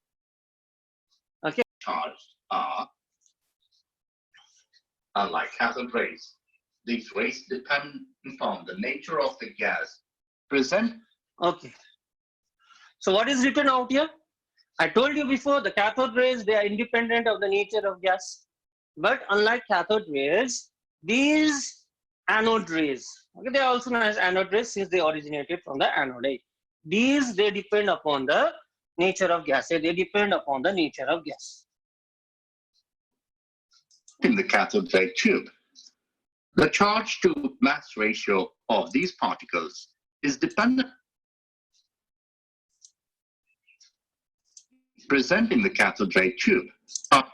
Okay. Charged are, unlike cathode rays, these rays depend upon the nature of the gas present. Okay. So what is written out here? I told you before, the cathode rays, they are independent of the nature of gas. But unlike cathode rays, these anode rays, okay, they are also known as anode rays since they originated from the anode. These, they depend upon the nature of gas. They depend upon the nature of gas. In the cathode ray tube, the charge to mass ratio of these particles is dependent. Present in the cathode ray tube are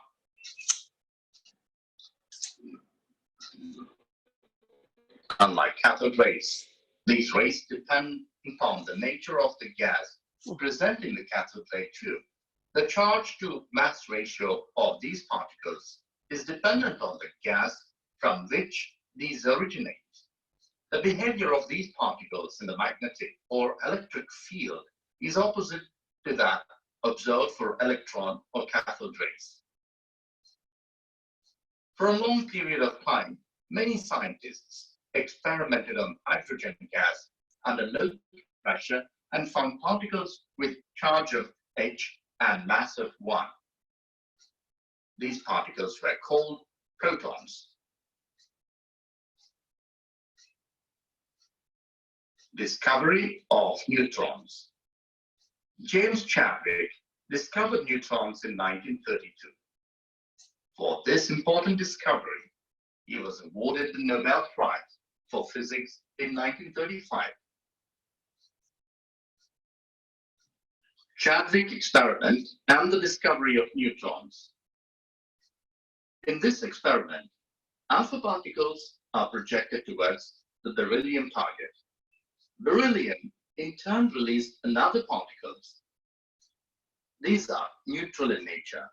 unlike cathode rays, these rays depend upon the nature of the gas present in the cathode ray tube. The charge to mass ratio of these particles is dependent on the gas from which these originate. The behavior of these particles in the magnetic or electric field is opposite to that observed for electron or cathode rays. For a long period of time, many scientists experimented on hydrogen gas under low pressure and found particles with charge of H and mass of 1. These particles were called protons. Discovery of neutrons. James Chadwick discovered neutrons in 1932. For this important discovery, he was awarded the Nobel Prize for Physics in 1935. Chadwick experiment and the discovery of neutrons. In this experiment, alpha particles are projected towards the beryllium target. Beryllium in turn released another particles. These are neutral in nature.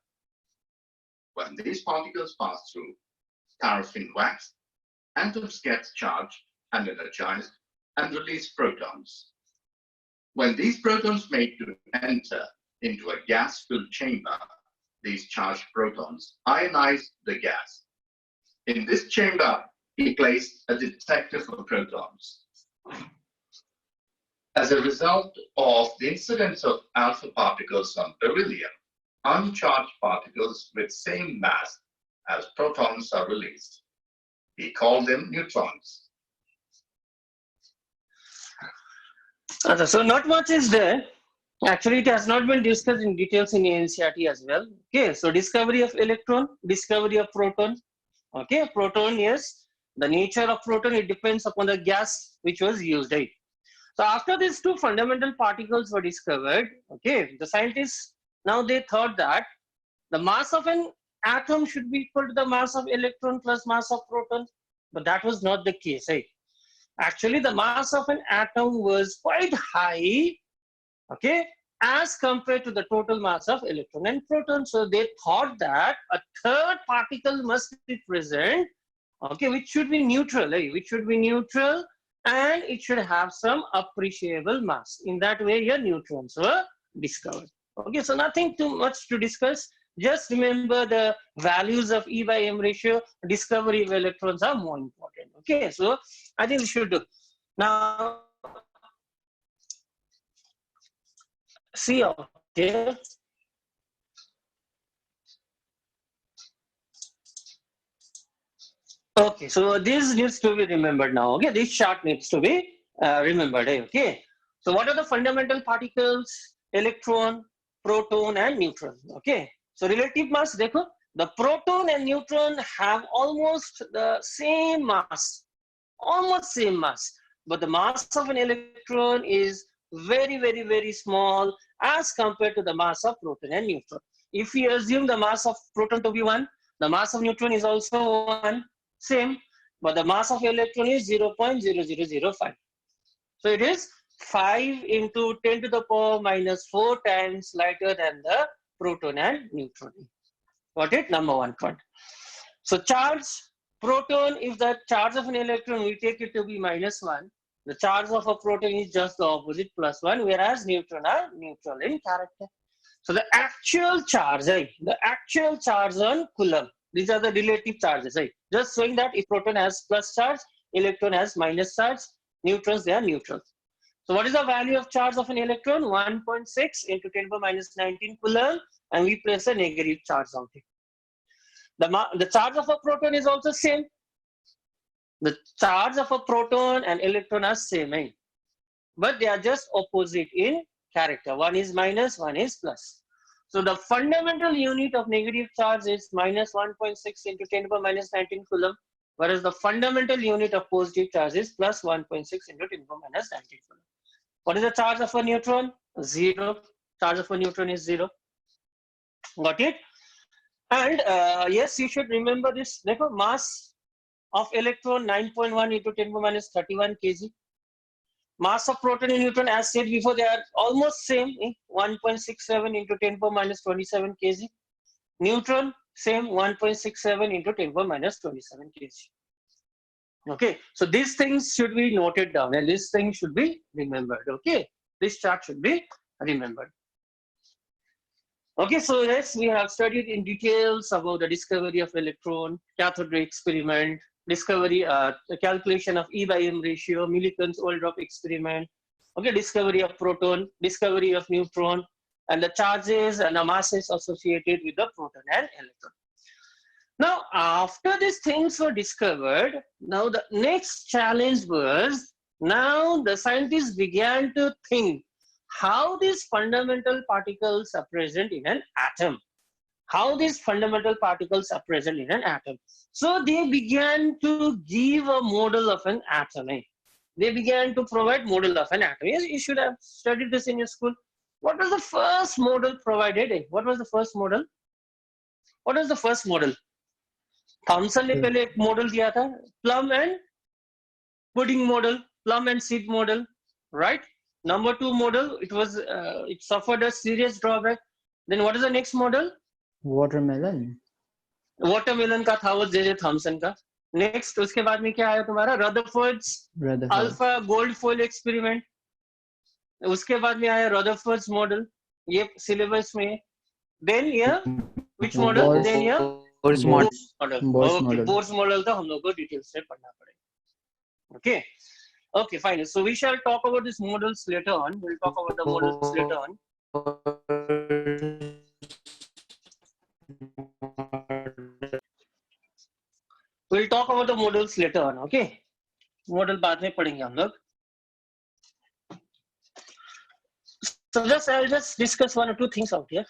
When these particles pass through paraffin wax, atoms get charged and energized and release protons. When these protons made to enter into a gas-filled chamber, these charged protons ionize the gas. In this chamber, he placed a detector for protons. As a result of the incidence of alpha particles on beryllium, uncharged particles with same mass as protons are released. He called them neutrons. So not much is there. Actually, it has not been discussed in details in NCERT as well. Okay, so discovery of electron, discovery of proton. Okay, proton, yes, the nature of proton, it depends upon the gas which was used, right? So after these two fundamental particles were discovered, okay, the scientists, now they thought that the mass of an atom should be equal to the mass of electron plus mass of proton, but that was not the case, right? Actually, the mass of an atom was quite high, okay, as compared to the total mass of electron and proton. So they thought that a third particle must be present, okay, which should be neutral, right? Which should be neutral, and it should have some appreciable mass. In that way, your neutrons were discovered. Okay, so nothing too much to discuss. Just remember the values of E by M ratio. Discovery of electrons are more important. Okay, so I think we should do. Now, see out here. Okay, so this needs to be remembered now. Okay, this chart needs to be remembered. Okay, so what are the fundamental particles? Electron, proton, and neutron. Okay, so relative mass, dekho, the proton and neutron have almost the same mass, almost same mass, but the mass of an electron is very small as compared to the mass of proton and neutron. If we assume the mass of proton to be 1, the mass of neutron is also 1, same, but the mass of electron is 0.0005. So it is 5 into 10 to the power minus 4 times lighter than the proton and neutron. Got it? Number 1 point. So charge proton, if the charge of an electron, we take it to be -1. The charge of a proton is just the opposite, +1, whereas neutron are neutral in character. So the actual charge, right? The actual charge on Coulomb. These are the relative charges, right? Just showing that if proton has plus charge, electron has minus charge, neutrons, they are neutral. So what is the value of charge of an electron? 1.6 into 10 to the minus 19 Coulomb, and we place a negative charge on it. The charge of a proton is also same. The charge of a proton and electron are same, right? But they are just opposite in character. One is minus, one is plus. So the fundamental unit of negative charge is minus 1.6 into 10 to the minus 19 Coulomb, whereas the fundamental unit of positive charge is plus 1.6 into 10 to the minus 19 Coulomb. What is the charge of a neutron? 0. Charge of a neutron is 0. Got it? And yes, you should remember this. Mass of electron 9.1 into 10 to the minus 31 kg. Mass of proton and neutron, as said before, they are almost same, 1.67 into 10 to the minus 27 kg. Neutron, same, 1.67 into 10 to the minus 27 kg. Okay, so these things should be noted down and this thing should be remembered. Okay, this chart should be remembered. Okay, so yes, we have studied in details about the discovery of electron, cathode ray experiment, discovery, the calculation of E by M ratio, Milliken's Oldrop experiment, okay, discovery of proton, discovery of neutron, and the charges and the masses associated with the proton and electron. Now, after these things were discovered, now the next challenge was, now the scientists began to think how these fundamental particles are present in an atom. How these fundamental particles are present in an atom. So they began to give a model of an atom. They began to provide model of an atom. Yes, you should have studied this in your school. What was the first model provided? What was the first model? What was the first model? Thomson ने पहले एक model दिया था, plum and pudding model, plum and seed model, right? Number 2 model, it suffered a serious drawback. Then what is the next model? Watermelon. Watermelon का था वो J.J. Thomson का. Next उसके बाद में क्या आया तुम्हारा? Rutherford's alpha gold foil experiment. उसके बाद में आया Rutherford's model. ये syllabus में. Then here, which model? Then here, Bohr's model. Okay, Bohr's model तो हम लोग को details से पढ़ना पड़ेगा. Okay. Okay, fine. So we shall talk about these models later on. We'll talk about the models later on. We'll talk about the models later on. Okay. Model बाद में पढ़ेंगे हम लोग. So I'll just discuss 1 or 2 things out here.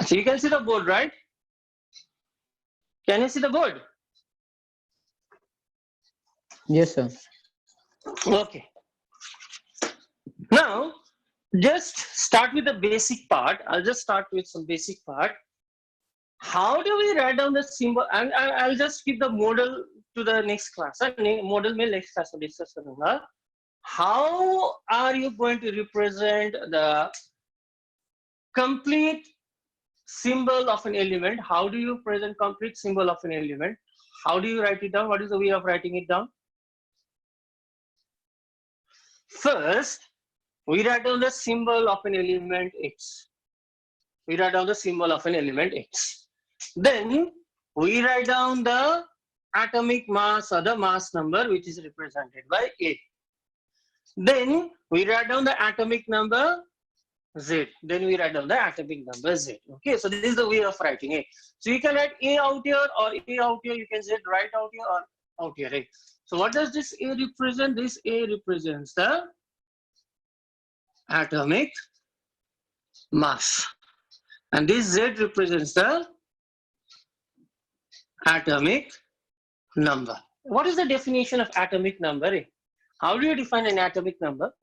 So you can see the board, right? Can you see the board? Yes, sir. Okay. Now, just start with the basic part. I'll just start with some basic part. How do we write down the symbol? And I'll just keep the model to the next class. Model में next class में discuss करूँगा. How are you going to represent the complete symbol of an element? How do you present complete symbol of an element? How do you write it down? What is the way of writing it down? First, we write down the symbol of an element X. We write down the symbol of an element X. Then we write down the atomic mass or the mass number, which is represented by A. Then we write down the atomic number Z. Then we write down the atomic number Z. Okay, so this is the way of writing A. So you can write A out here or A out here. You can Z right out here or out here. Right? So what does this A represent? This A represents the atomic mass, and this Z represents the atomic number. What is the definition of atomic number? How do you define an atomic number?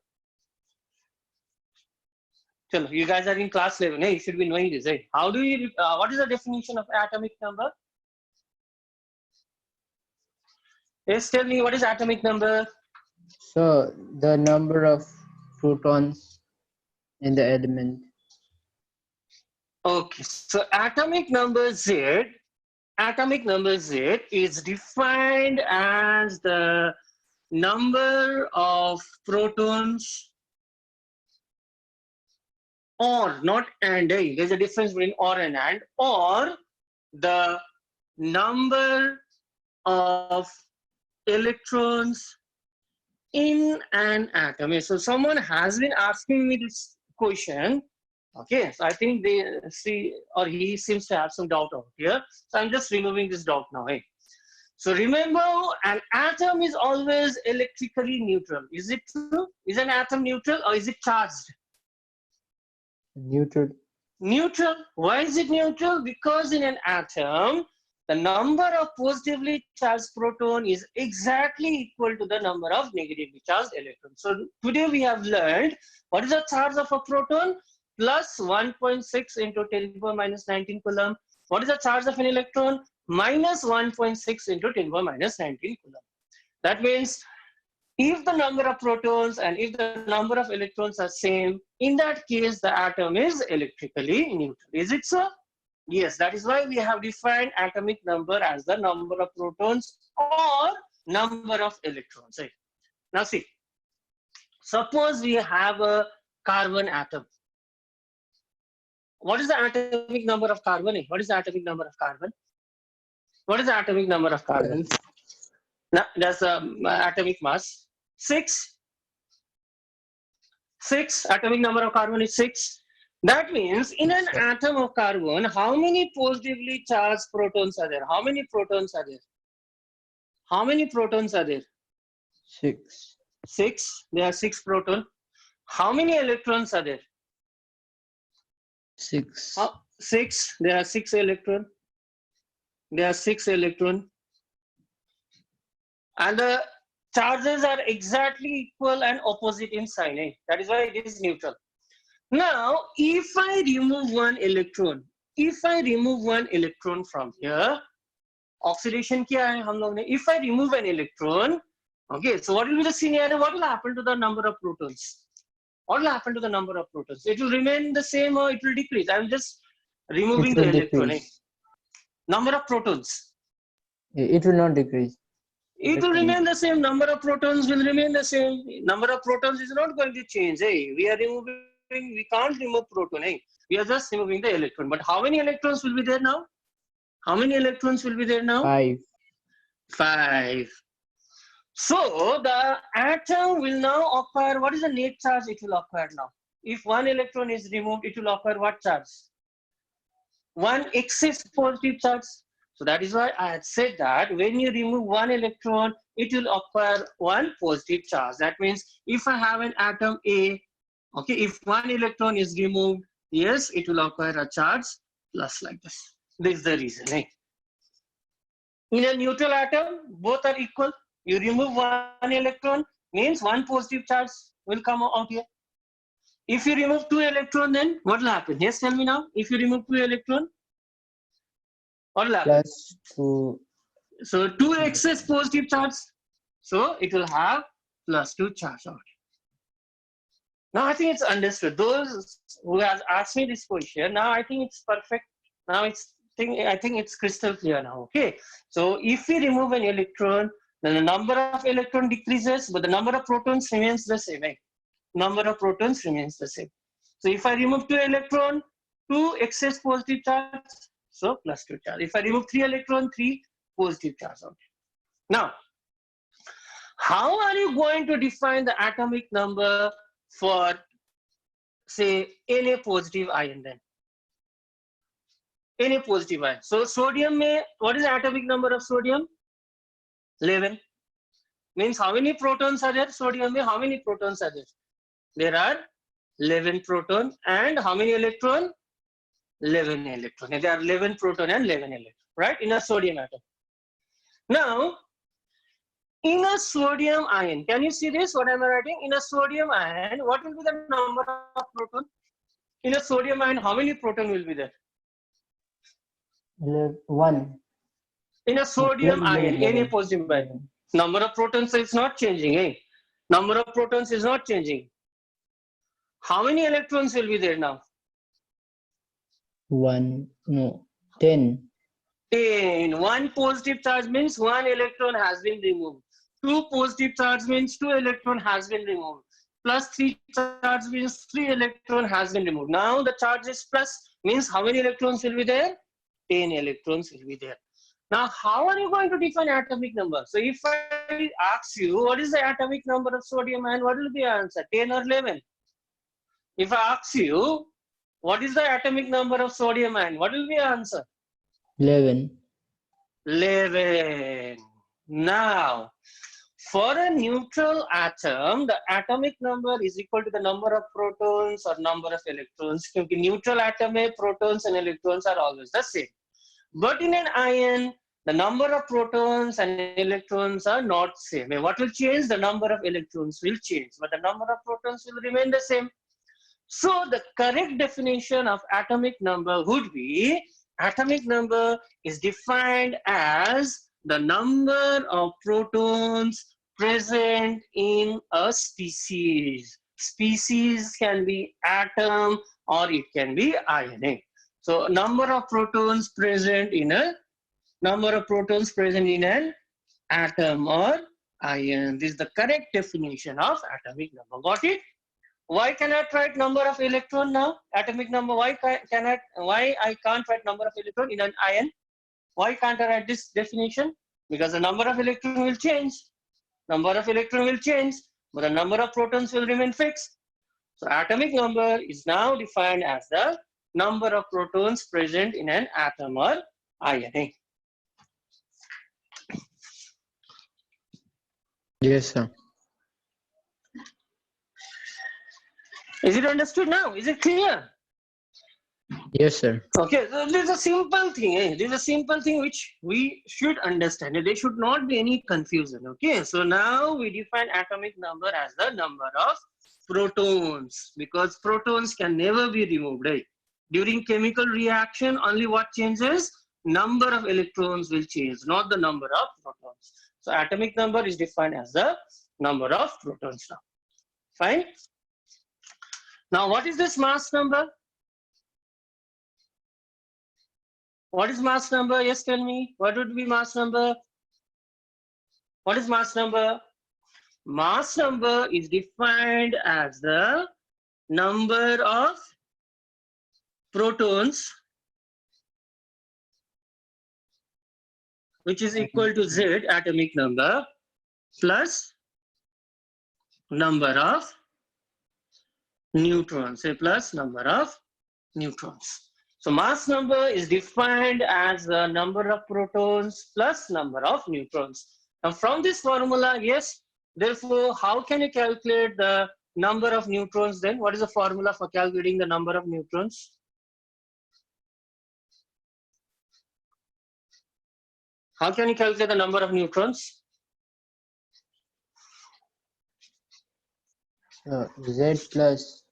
Chalo, you guys are in class 11. You should be knowing this. How do you? What is the definition of atomic number? Yes, tell me, what is atomic number? So the number of protons in the element. Okay, so atomic number Z is defined as the number of protons, or not and. There's a difference between or and, or the number of electrons in an atom. So someone has been asking me this question. Okay, so I think they see, or he seems to have some doubt out here. So I'm just removing this doubt now. So remember, an atom is always electrically neutral. Is it true? Is an atom neutral or is it charged? Neutral. Neutral. Why is it neutral? Because in an atom, the number of positively charged proton is exactly equal to the number of negatively charged electrons. So today we have learned what is the charge of a proton? Plus 1.6 into 10 to the power minus 19 coulomb. What is the charge of an electron? Minus 1.6 into 10 to the power minus 19 coulomb. That means if the number of protons and if the number of electrons are same, in that case the atom is electrically neutral. Is it so? Yes, that is why we have defined atomic number as the number of protons or number of electrons. Now see, suppose we have a carbon atom. What is the atomic number of carbon? What is the atomic number of carbon? What is the atomic number of carbon? Now, that's the atomic mass. 6. Atomic number of carbon is 6. That means in an atom of carbon, how many positively charged protons are there? How many protons are there? How many protons are there? 6. 6. There are 6 protons. How many electrons are there? 6. 6. There are 6 electrons. There are 6 electrons. And the charges are exactly equal and opposite in sign. That is why it is neutral. Now, if I remove one electron, from here, oxidation kya hai hum log ne? If I remove an electron, okay, so what will be the scenario? What will happen to the number of protons? What will happen to the number of protons? It will remain the same or it will decrease. I'm just removing the electron. Number of protons. It will not decrease. It will remain the same. Number of protons will remain the same. Number of protons is not going to change. We are removing. We can't remove proton. We are just removing the electron. But how many electrons will be there now? How many electrons will be there now? 5. 5. So the atom will now acquire, what is the net charge it will acquire now? If one electron is removed, it will acquire what charge? One excess positive charge. So that is why I had said that when you remove one electron, it will acquire one positive charge. That means if I have an atom A, okay, if one electron is removed, yes, it will acquire a charge plus like this. This is the reason. In a neutral atom, both are equal. You remove one electron, means one positive charge will come out here. If you remove 2 electrons, then what will happen? Yes, tell me now. If you remove 2 electrons, what will happen? Plus 2. So 2 excess positive charge. So it will have plus 2 charge out. Now I think it's understood. Those who have asked me this question, now I think it's perfect. Now I think it's crystal clear now. Okay. So if we remove an electron, then the number of electron decreases, but the number of protons remains the same. Number of protons remains the same. So if I remove 2 electron, 2 excess positive charge, So plus 2 charge. If I remove 3 electron, 3 positive charge on it. Now, how are you going to define the atomic number for, say, Na positive ion then? Na positive ion. So sodium may, what is the atomic number of sodium? 11. Means how many protons are there? Sodium may, how many protons are there? There are 11 proton and how many electron? 11 electron. There are 11 proton and 11 electron, right? In a sodium atom. Now, in a sodium ion, can you see this? What am I writing? In a sodium ion, what will be the number of proton? In a sodium ion, how many proton will be there? 1. In a sodium ion, Na positive ion, number of protons is not changing, eh? Number of protons is not changing. How many electrons will be there now? 1, no, 10. 10. 1 positive charge means 1 electron has been removed. 2 positive charge means 2 electron has been removed. Plus 3 charge means 3 electron has been removed. Now the charge is plus means how many electrons will be there? 10 electrons will be there. Now how are you going to define atomic number? So if I ask you what is the atomic number of sodium ion, what will be your answer? 10 or 11? If I ask you what is the atomic number of sodium ion, what will be your answer? 11. 11. Now, for a neutral atom, the atomic number is equal to the number of protons or number of electrons. Because neutral atom में protons and electrons are always the same. But in an ion, the number of protons and electrons are not same. What will change? The number of electrons will change, but the number of protons will remain the same. So the correct definition of atomic number would be, atomic number is defined as the number of protons present in a species. Species can be atom or it can be ion. So number of protons present in an atom or ion. This is the correct definition of atomic number. Got it? Why cannot write number of electron now? Atomic number. Why I can't write number of electron in an ion? Why can't I write this definition? Because the number of electron will change. Number of electron will change, but the number of protons will remain fixed. So atomic number is now defined as the number of protons present in an atom or ion. Yes, sir. Is it understood now? Is it clear? Yes, sir. Okay, so this is a simple thing. This is a simple thing which we should understand. There should not be any confusion. Okay, so now we define atomic number as the number of protons, because protons can never be removed. Right? During chemical reaction, only what changes? Number of electrons will change, not the number of protons. So atomic number is defined as the number of protons now. Fine. Now, what is this mass number? What is mass number? Yes, tell me. What would be mass number? What is mass number? Mass number is defined as the number of protons which is equal to Z, atomic number, plus number of neutrons, say plus number of neutrons. So mass number is defined as the number of protons plus number of neutrons. Now from this formula, yes, therefore, how can you calculate the number of neutrons then? What is the formula for calculating the number of neutrons? How can you calculate the number of neutrons? Z plus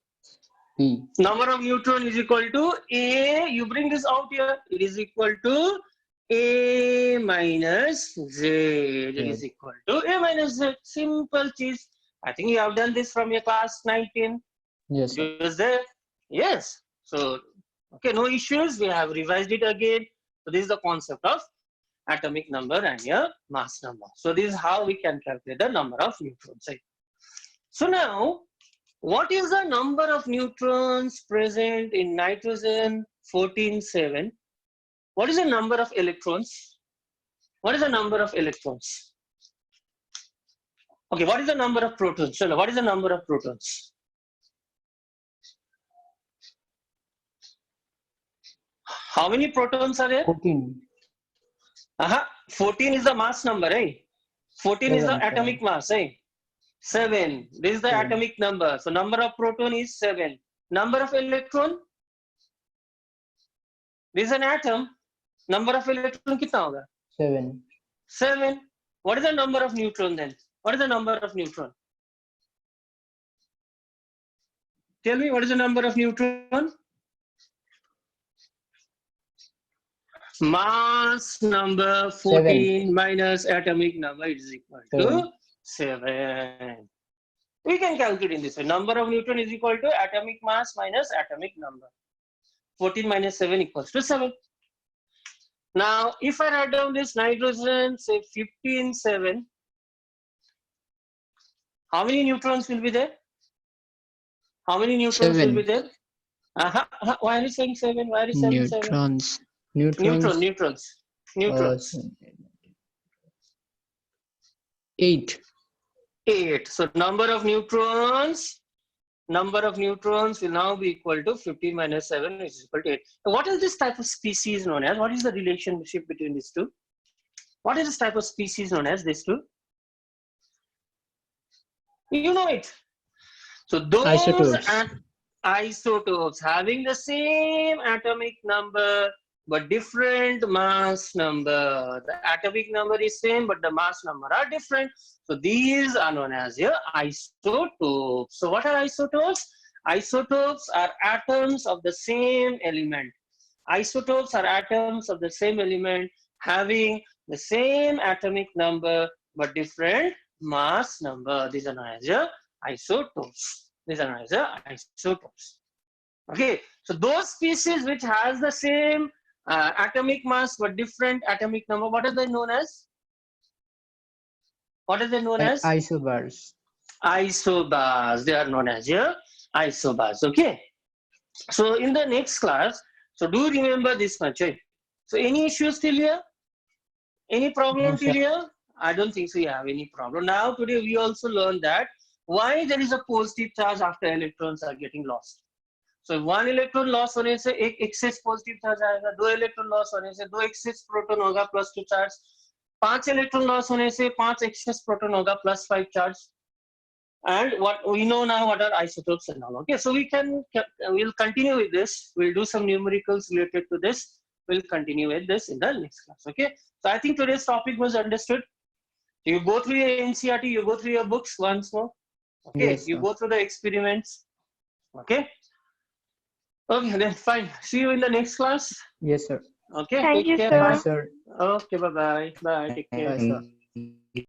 P. Number of neutron is equal to A, you bring this out here, it is equal to A minus Z. It is equal to A minus Z. Simple cheese. I think you have done this from your class 19. Yes, sir. It was there. Yes. So, okay, no issues. We have revised it again. So this is the concept of atomic number and your mass number. So this is how we can calculate the number of neutrons. So now, what is the number of neutrons present in nitrogen 14-7? What is the number of electrons? What is the number of electrons? Okay, what is the number of protons? So what is the number of protons? How many protons are there? 14. 14 is the mass number, eh? 14 is the Seven, atomic mass, eh? 7. This is the 7. atomic number. So number of proton is 7. Number of electron? This is an atom. Number of electron kitna hoga? 7. 7. What is the number of neutron then? What is the number of neutron? Tell me, what is the number of neutron? Mass number 14 minus atomic number is equal to 7. We can calculate in this way. Number of neutron is equal to atomic mass minus atomic number. 14 minus 7 equals to 7. Now, if I write down this nitrogen, say 15, 7, how many neutrons will be there? How many neutrons 7. will be there? Why are you saying 7? Why are you saying 7? Neutrons. Neutrons. Neutrons. 8. 8. So number of neutrons will now be equal to 15 minus 7, which is equal to 8. What is this type of species known as? What is the relationship between these two? What is this type of species known as these two? You know it. So those isotopes having the same atomic number but different mass number. The atomic number is same, but the mass number are different. So these are known as your isotopes. So what are isotopes? Isotopes are atoms of the same element. Isotopes are atoms of the same element having the same atomic number but different mass number. These are known as your isotopes. These are known as your isotopes. Okay, so those species which has the same atomic mass but different atomic number, what are they known as? What are they known as? Isobars. Isobars. They are known as your isobars. Okay. So in the next class, so do remember this much. Right? So any issues till here? Any problem No, till sir. here? I don't think so you have any problem. Now today we also learned that why there is a positive charge after electrons are getting lost. So one electron loss होने से एक excess positive charge आएगा, दो electron loss होने से दो excess proton होगा plus 2 charge, 5 electron loss होने से 5 excess proton होगा plus 5 charge. And what we know now what are isotopes and all. Okay, so we'll continue with this. We'll do some numericals related to this. We'll continue with this in the next class. Okay, so I think today's topic was understood. You go through your NCERT, you go through your books once more. Okay, Yes, you sir. go through the experiments. Okay. Okay, then fine. See you in the next class. Yes, sir. Okay, Thank take you, care. sir. Thank Bye. you, sir. Okay, bye bye. Bye. Take care. Bye, sir.